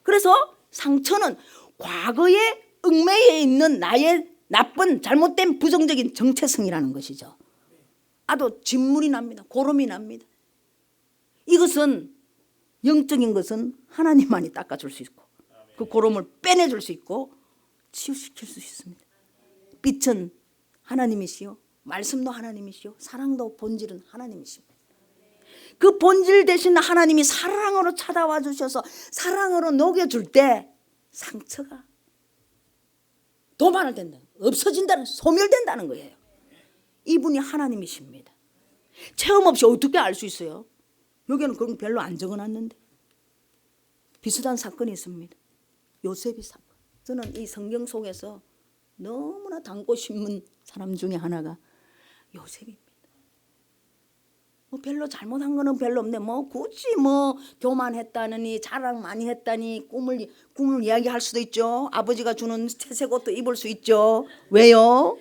그래서 상처는 과거에 얽매여 있는 나의 나쁜 잘못된 부정적인 정체성이라는 것이죠. 아도 진물이 납니다. 고름이 납니다. 이것은 영적인 것은 하나님만이 닦아줄 수 있고 그 고름을 빼내줄 수 있고 치유시킬 수 있습니다. 빛은 하나님이시요, 말씀도 하나님이시요, 사랑도 본질은 하나님이십니다. 그 본질 대신 하나님이 사랑으로 찾아와 주셔서 사랑으로 녹여줄 때 상처가 도만을 된다, 없어진다는, 소멸된다는 거예요. 이분이 하나님이십니다. 체험 없이 어떻게 알 수 있어요? 여기는 그런 별로 안 적어놨는데 비슷한 사건이 있습니다. 요셉이 사건. 저는 이 성경 속에서 너무나 닮고 싶은 사람 중에 하나가 요셉입니다. 뭐 별로 잘못한 거는 별로 없는데 뭐 굳이 뭐 교만했다느니 자랑 많이 했다니 꿈을 이야기할 수도 있죠. 아버지가 주는 채색 옷도 입을 수 있죠. 왜요?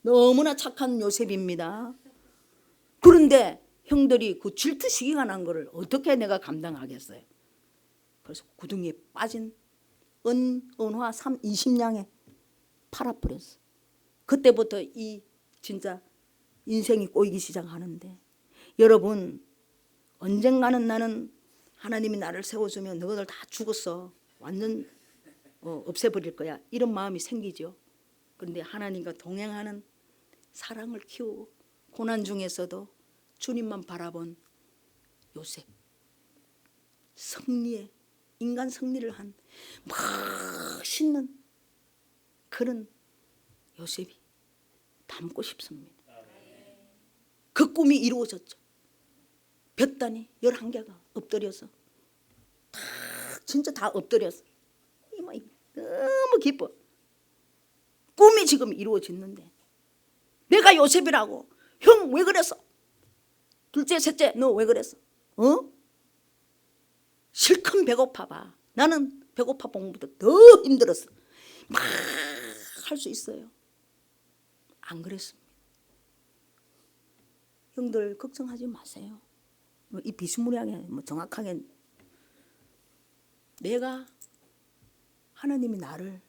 너무나 착한 요셉입니다. 그런데 형들이 그 질투 시기가 난 거를 어떻게 내가 감당하겠어요? 그래서 구덩이에 빠진 은화 20냥에 팔아버렸어. 그때부터 이 진짜 인생이 꼬이기 시작하는데, 여러분 언젠가는 나는 하나님이 나를 세워주면 너희들 다 죽었어, 완전 없애버릴 거야, 이런 마음이 생기죠. 그런데 하나님과 동행하는 사랑을 키우고 고난 중에서도 주님만 바라본 요셉, 승리에 인간 승리를 한 멋있는 그런 요셉이 닮고 싶습니다. 그 꿈이 이루어졌죠. 볕단이 11개가 엎드려서 진짜 다 엎드려서 너무 기뻐. 꿈이 지금 이루어졌는데 내가 요셉이라고. 형 왜 그랬어? 둘째 셋째 너 왜 그랬어? 실컷 배고파 봐. 나는 배고파 본 것보다 더 힘들었어. 막 할 수 있어요. 안 그랬습니다. 형들 걱정하지 마세요. 이 비스무리하게 정확하게 내가 하나님이 나를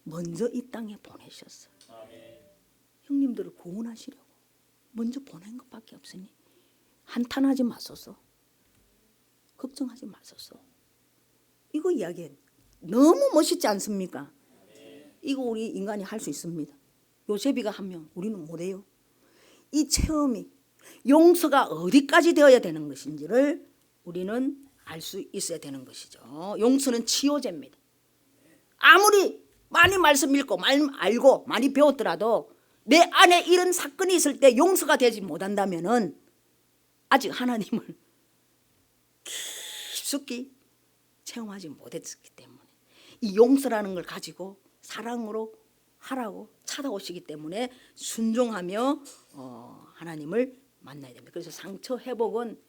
먼저 이 땅에 보내셨어. 형님들을 구원하시려고 먼저 보낸 것밖에 없으니 한탄하지 마소서. 걱정하지 마소서. 이거 이야기 너무 멋있지 않습니까? 이거 우리 인간이 할 수 있습니다. 요셉이가 하면 우리는 못해요. 이 체험이 용서가 어디까지 되어야 되는 것인지를 우리는 알 수 있어야 되는 것이죠. 용서는 치유제입니다. 아무리 많이 말씀 읽고 많이 알고 많이 배웠더라도 내 안에 이런 사건이 있을 때 용서가 되지 못한다면은 아직 하나님을 깊숙이 체험하지 못했기 때문에 이 용서라는 걸 가지고 사랑으로 하라고 찾아오시기 때문에 순종하며 하나님을 만나야 됩니다. 그래서 상처 회복은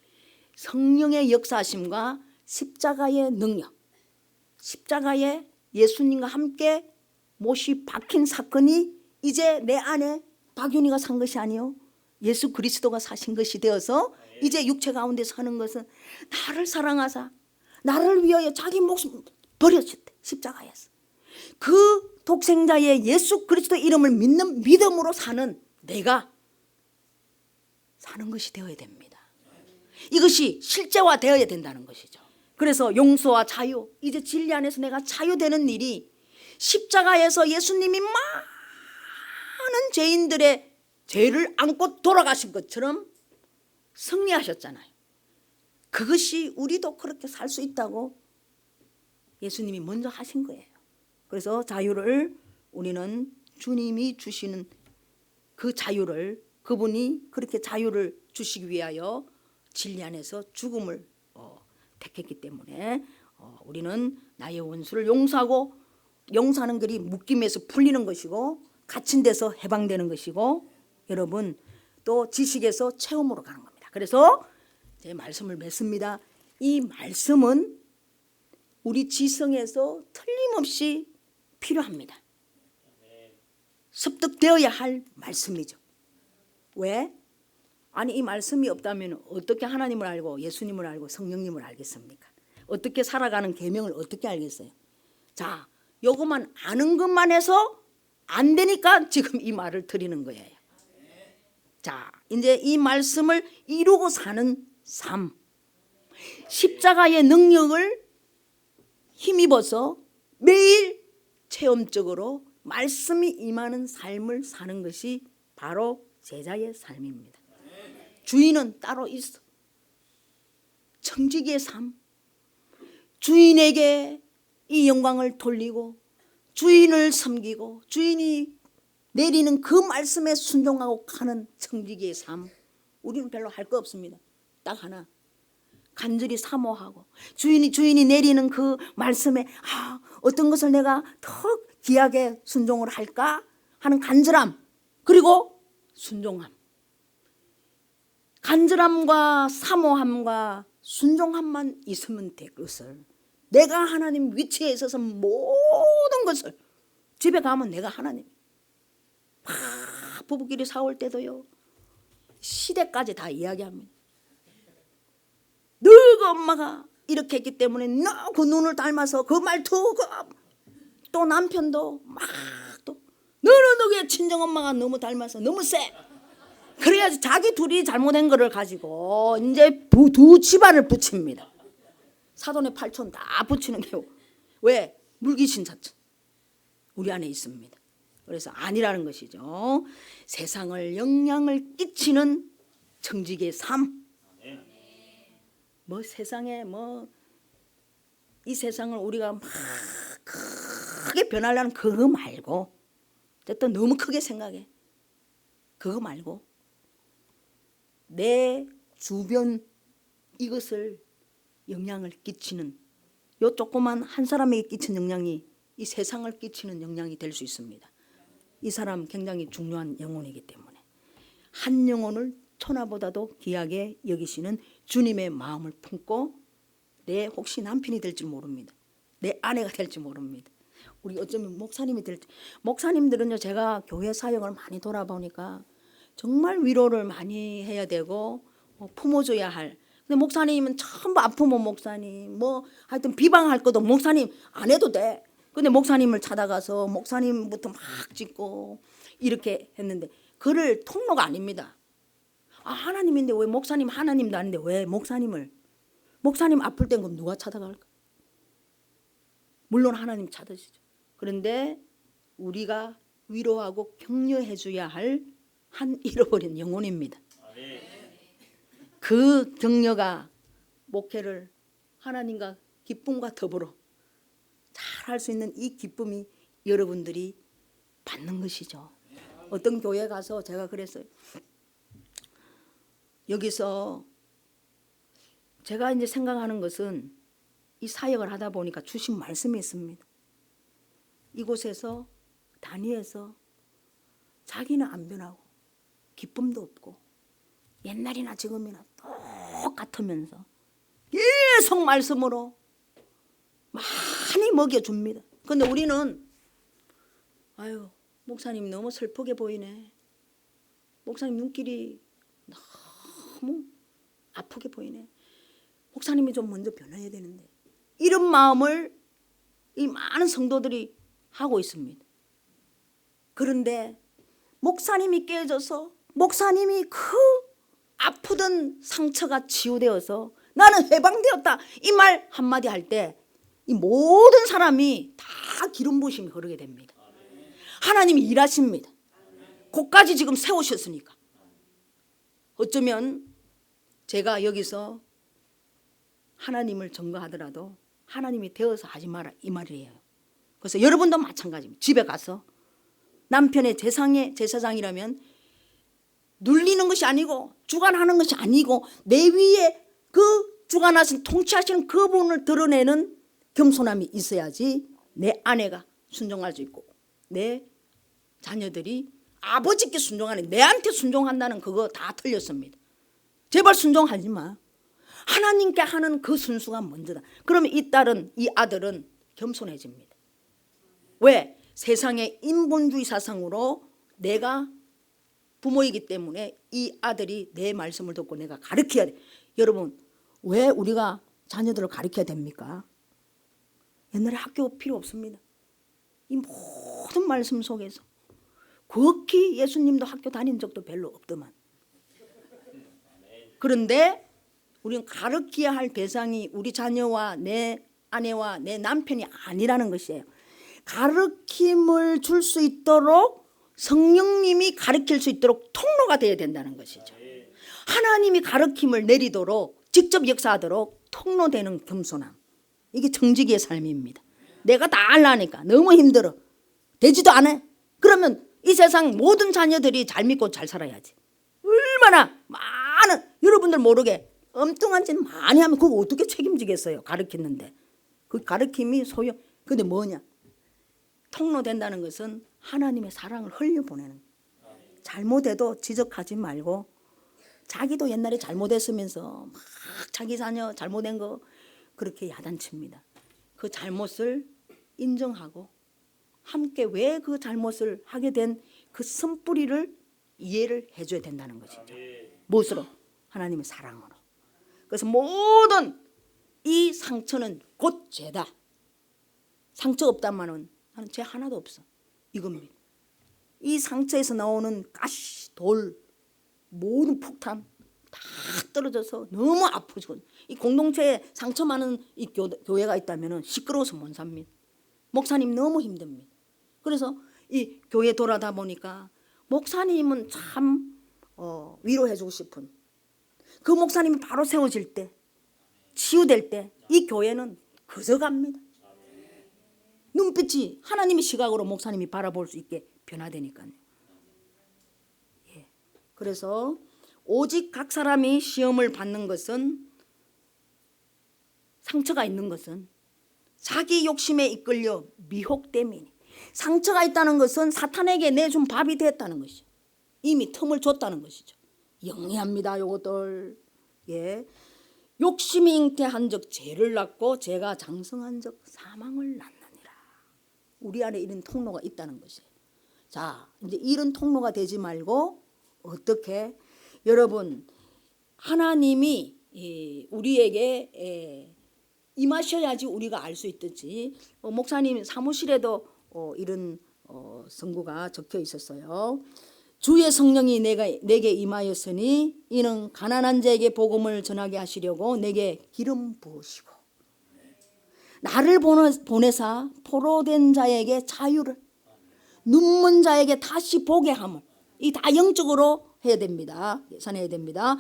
성령의 역사하심과 십자가의 능력, 십자가에 예수님과 함께 못이 박힌 사건이 이제 내 안에 박윤희가 산 것이 아니요 예수 그리스도가 사신 것이 되어서 이제 육체 가운데 사는 것은 나를 사랑하사 나를 위하여 자기 목숨 버렸을 때 십자가에서 그 독생자의 예수 그리스도 이름을 믿는 믿음으로 사는 내가 사는 것이 되어야 됩니다. 이것이 실제화되어야 된다는 것이죠. 그래서 용서와 자유, 이제 진리 안에서 내가 자유되는 일이 십자가에서 예수님이 많은 죄인들의 죄를 안고 돌아가신 것처럼 승리하셨잖아요. 그것이 우리도 그렇게 살 수 있다고 예수님이 먼저 하신 거예요. 그래서 자유를 우리는 주님이 주시는 그 자유를, 그분이 그렇게 자유를 주시기 위하여 진리 안에서 죽음을 택했기 때문에 우리는 나의 원수를 용서하고, 용서하는 글이 묶임에서 풀리는 것이고, 갇힌 데서 해방되는 것이고, 여러분 또 지식에서 체험으로 가는 겁니다. 그래서 제 말씀을 맺습니다. 이 말씀은 우리 지성에서 틀림없이 필요합니다. 습득되어야 할 말씀이죠. 왜? 아니 이 말씀이 없다면 어떻게 하나님을 알고 예수님을 알고 성령님을 알겠습니까? 어떻게 살아가는 계명을 어떻게 알겠어요? 자, 요것만 아는 것만 해서 안 되니까 지금 이 말을 드리는 거예요. 자, 이제 이 말씀을 이루고 사는 삶, 십자가의 능력을 힘입어서 매일 체험적으로 말씀이 임하는 삶을 사는 것이 바로 제자의 삶입니다. 주인은 따로 있어. 청지기의 삶, 주인에게 이 영광을 돌리고 주인을 섬기고 주인이 내리는 그 말씀에 순종하고 가는 청지기의 삶, 우리는 별로 할 거 없습니다. 딱 하나, 간절히 사모하고 주인이 내리는 그 말씀에 어떤 것을 내가 더 귀하게 순종을 할까 하는 간절함, 그리고 순종함. 간절함과 사모함과 순종함만 있으면 될 것을, 내가 하나님 위치에 있어서 모든 것을, 집에 가면 내가 하나님, 부부끼리 싸울 때도요 시대까지 다 이야기합니다. 너가 엄마가 이렇게 했기 때문에 너 그 눈을 닮아서 그 말투, 또 남편도 막 또 너는 너의 친정엄마가 너무 닮아서 너무 세. 그래야지 자기 둘이 잘못한 거를 가지고 이제 두 집안을 붙입니다. 사돈의 팔촌 다 붙이는 게 왜? 물귀신 자체 우리 안에 있습니다. 그래서 아니라는 것이죠. 세상을 영향을 끼치는 청지기의 삶. 뭐 세상에 이 세상을 우리가 막 크게 변하려는 그거 말고, 어쨌든 너무 크게 생각해. 그거 말고 내 주변 이것을 영향을 끼치는, 요 조그만 한 사람에게 끼친 영향이 이 세상을 끼치는 영향이 될 수 있습니다. 이 사람 굉장히 중요한 영혼이기 때문에 한 영혼을 천하보다도 귀하게 여기시는 주님의 마음을 품고, 내 혹시 남편이 될지 모릅니다. 내 아내가 될지 모릅니다. 우리 어쩌면 목사님이 될지. 목사님들은요, 제가 교회 사역을 많이 돌아보니까 정말 위로를 많이 해야 되고 품어줘야 할. 근데 목사님은 전부 아프면 목사님, 하여튼 비방할 것도 목사님 안 해도 돼. 근데 목사님을 찾아가서 목사님부터 막 짓고 이렇게 했는데, 그를 통로가 아닙니다. 하나님인데 왜 목사님, 하나님도 아닌데 왜 목사님 아플 땐 그럼 누가 찾아갈까? 물론 하나님 찾으시죠. 그런데 우리가 위로하고 격려해 줘야 할 한 잃어버린 영혼입니다. 그 격려가 목회를 하나님과 기쁨과 더불어 잘 할 수 있는 이 기쁨이 여러분들이 받는 것이죠. 어떤 교회 가서 제가 그랬어요. 여기서 제가 이제 생각하는 것은 이 사역을 하다 보니까 주신 말씀이 있습니다. 이곳에서 단위에서 자기는 안 변하고 기쁨도 없고 옛날이나 지금이나 똑같으면서 계속 말씀으로 많이 먹여줍니다. 그런데 우리는 목사님 너무 슬프게 보이네. 목사님 눈길이 너무 아프게 보이네. 목사님이 좀 먼저 변해야 되는데, 이런 마음을 이 많은 성도들이 하고 있습니다. 그런데 목사님이 깨져서 목사님이 그 아프던 상처가 치유되어서 나는 해방되었다, 이 말 한마디 할 때 이 모든 사람이 다 기름 부으심이 흐르게 됩니다. 하나님이 일하십니다. 그까지 지금 세우셨으니까 어쩌면 제가 여기서 하나님을 증거하더라도 하나님이 되어서 하지 마라 이 말이에요. 그래서 여러분도 마찬가지입니다. 집에 가서 남편의 제사장이라면 눌리는 것이 아니고 주관하는 것이 아니고 내 위에 그 주관하신 통치하시는 그분을 드러내는 겸손함이 있어야지 내 아내가 순종할 수 있고 내 자녀들이 아버지께 순종하는 내한테 순종한다는 그거 다 틀렸습니다. 제발 순종하지 마. 하나님께 하는 그 순수가 먼저다. 그러면 이 딸은 이 아들은 겸손해집니다. 왜? 세상의 인본주의 사상으로 내가 부모이기 때문에 이 아들이 내 말씀을 듣고 내가 가르쳐야 돼. 여러분 왜 우리가 자녀들을 가르쳐야 됩니까? 옛날에 학교 필요 없습니다. 이 모든 말씀 속에서 극히 예수님도 학교 다닌 적도 별로 없더만. 그런데 우리는 가르쳐야 할 대상이 우리 자녀와 내 아내와 내 남편이 아니라는 것이에요. 가르침을 줄 수 있도록 성령님이 가르칠 수 있도록 통로가 되어야 된다는 것이죠. 하나님이 가르침을 내리도록 직접 역사하도록 통로되는 겸손함. 이게 정직의 삶입니다. 내가 다 알라니까 너무 힘들어. 되지도 않아. 그러면 이 세상 모든 자녀들이 잘 믿고 잘 살아야지. 얼마나 많은 여러분들 모르게 엉뚱한 짓 많이 하면 그거 어떻게 책임지겠어요. 가르치는데. 그 가르침이 소용. 근데 뭐냐. 통로된다는 것은 하나님의 사랑을 흘려보내는 거예요. 잘못해도 지적하지 말고 자기도 옛날에 잘못했으면서 막 자기 자녀 잘못된 거 그렇게 야단칩니다. 그 잘못을 인정하고 함께 왜 그 잘못을 하게 된 그 선뿌리를 이해를 해줘야 된다는 것이죠. 무엇으로? 하나님의 사랑으로. 그래서 모든 이 상처는 곧 죄다. 상처 없다면은 나는 죄 하나도 없어. 이겁니다. 이 상처에서 나오는 가시, 돌, 모든 폭탄 다 떨어져서 너무 아프죠. 이 공동체에 상처 많은 이 교회가 있다면 시끄러워서 못 삽니다. 목사님 너무 힘듭니다. 그래서 이 교회 돌아다 보니까 목사님은 참 위로해주고 싶은 그 목사님이 바로 세워질 때 치유될 때 이 교회는 거저갑니다. 눈빛이 하나님의 시각으로 목사님이 바라볼 수 있게 변화되니까요. 예. 그래서 오직 각 사람이 시험을 받는 것은 상처가 있는 것은 자기 욕심에 이끌려 미혹됨이니 상처가 있다는 것은 사탄에게 내준 밥이 됐다는 것이죠. 이미 틈을 줬다는 것이죠. 영리합니다. 요것들. 예. 욕심이 잉태한 적 죄를 낳고 죄가 장성한 적 사망을 낳느니라. 우리 안에 이런 통로가 있다는 것이에요. 자, 이제 이런 통로가 되지 말고 어떻게 여러분 하나님이 우리에게 임하셔야지 우리가 알 수 있듯이 목사님 사무실에도 이런 선구가 적혀 있었어요. 주의 성령이 내게 임하였으니 이는 가난한 자에게 복음을 전하게 하시려고 내게 기름 부으시고 나를 보내사 포로된 자에게 자유를 눈먼 자에게 다시 보게 함을 이 다 영적으로 해야 됩니다. 예산해야 됩니다.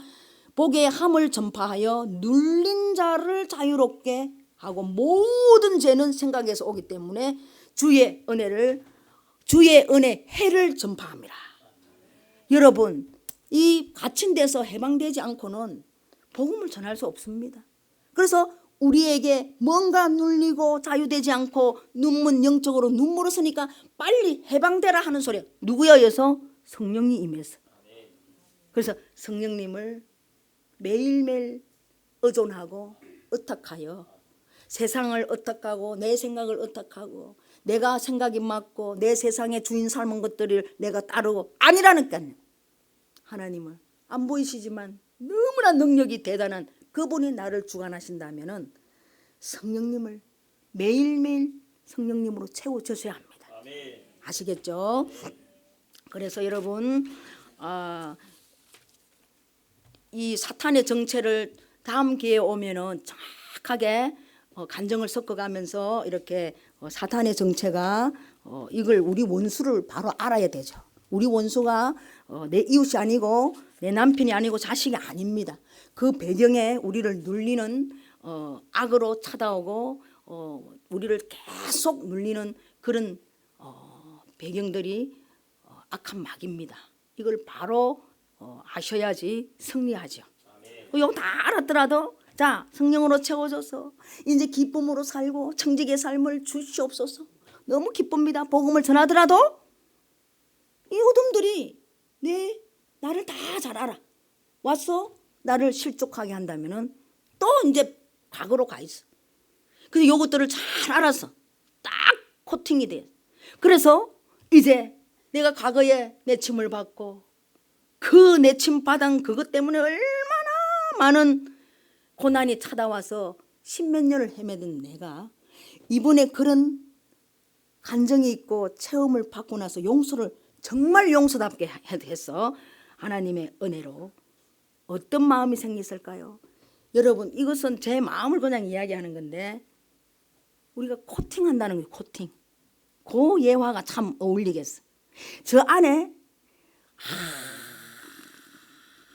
보게 함을 전파하여 눌린 자를 자유롭게 하고 모든 죄는 생각에서 오기 때문에 주의 은혜 해를 전파합니다. 여러분 이 갇힌 데서 해방되지 않고는 복음을 전할 수 없습니다. 그래서 우리에게 뭔가 눌리고 자유되지 않고 눈물 영적으로 눈물을 쓰니까 빨리 해방되라 하는 소리야. 누구에 의해서? 성령이 임해서. 그래서 성령님을 매일매일 의존하고 의탁하여 세상을 의탁하고 내 생각을 의탁하고 내가 생각이 맞고 내 세상의 주인 삶은 것들을 내가 따르고 아니라니까요. 하나님은 안 보이시지만 너무나 능력이 대단한 그분이 나를 주관하신다면 성령님을 매일매일 성령님으로 채워주셔야 합니다. 아시겠죠? 그래서 여러분 이 사탄의 정체를 다음 기회에 오면은 정확하게 간정을 섞어가면서 이렇게 사탄의 정체가 이걸 우리 원수를 바로 알아야 되죠. 우리 원수가 내 이웃이 아니고 내 남편이 아니고 자식이 아닙니다. 그 배경에 우리를 눌리는 악으로 찾아오고 우리를 계속 눌리는 그런 배경들이 악한 막입니다. 이걸 바로 아셔야지 승리하죠. 이거 다 알았더라도 자, 성령으로 채워져서 이제 기쁨으로 살고 청지기의 삶을 주시옵소서. 너무 기쁩니다. 복음을 전하더라도 이 어둠들이 나를 다 잘 알아. 왔어? 나를 실족하게 한다면은 또 이제 과거로 가 있어. 그래서 요것들을 잘 알아서 딱 코팅이 돼. 그래서 이제 내가 과거에 내침을 받고 그 내침 받은 그것 때문에 얼마나 많은 고난이 찾아와서 십몇 년을 헤매던 내가 이번에 그런 간정이 있고 체험을 받고 나서 용서를 정말 용서답게 했어. 하나님의 은혜로 어떤 마음이 생겼을까요? 여러분, 이것은 제 마음을 그냥 이야기하는 건데 우리가 코팅한다는 거예요. 코팅. 그 예화가 참 어울리겠어. 저 안에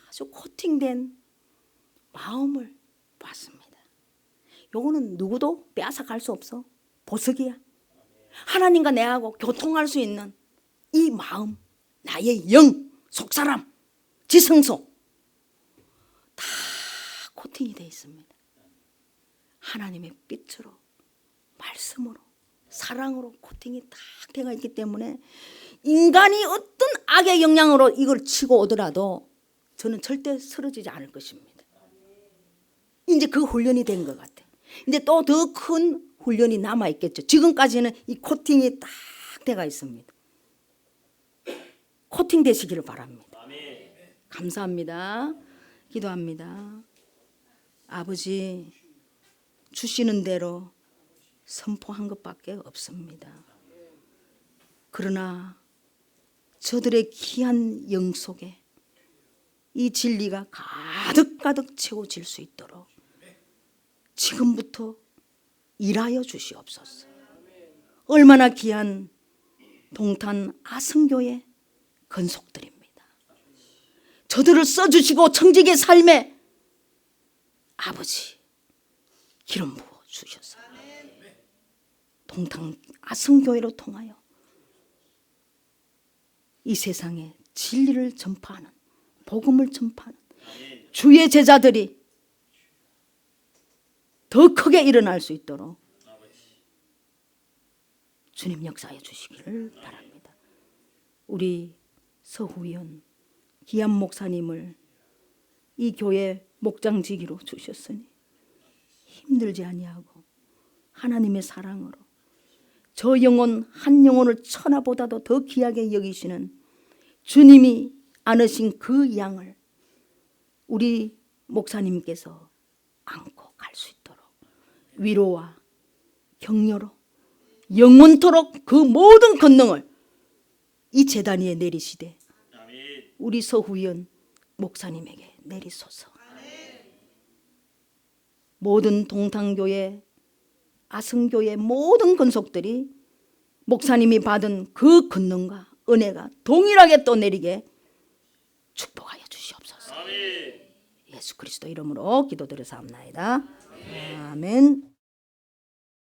아주 코팅된 마음을 봤습니다. 요거는 누구도 빼앗아갈 수 없어. 보석이야. 하나님과 내하고 교통할 수 있는 이 마음, 나의 영, 속사람, 지성소 다 코팅이 되어 있습니다. 하나님의 빛으로, 말씀으로, 사랑으로 코팅이 딱 되어 있기 때문에 인간이 어떤 악의 영향으로 이걸 치고 오더라도 저는 절대 쓰러지지 않을 것입니다. 이제 그 훈련이 된 것 같아. 이제 또 더 큰 훈련이 남아 있겠죠. 지금까지는 이 코팅이 딱 되어 있습니다. 코팅 되시기를 바랍니다. 감사합니다. 기도합니다. 아버지, 주시는 대로 선포한 것밖에 없습니다. 그러나 저들의 귀한 영 속에 이 진리가 가득가득 채워질 수 있도록 지금부터 일하여 주시옵소서. 얼마나 귀한 동탄 아성교의 건속들입니다. 저들을 써주시고 청지기의 삶에 아버지 기름 부어 주셔서 동탄 아성교회로 통하여 이 세상에 진리를 전파하는, 복음을 전파하는 주의 제자들이 더 크게 일어날 수 있도록 주님 역사해 주시기를 바랍니다. 우리 서후위원 기암 목사님을 이 교회 목장지기로 주셨으니 힘들지 아니하고 하나님의 사랑으로 저 영혼 한 영혼을 천하보다도 더 귀하게 여기시는 주님이 안으신 그 양을 우리 목사님께서 안고 갈 수 있도록 위로와 격려로 영원토록 그 모든 권능을 이 제단 위에 내리시되 우리 서후위원 목사님에게 내리소서. 모든 동탄교회, 아성교회 모든 건속들이 목사님이 받은 그 권능과 은혜가 동일하게 또 내리게 축복하여 주시옵소서. 예수 그리스도 이름으로 기도드려사옵나이다. 아멘.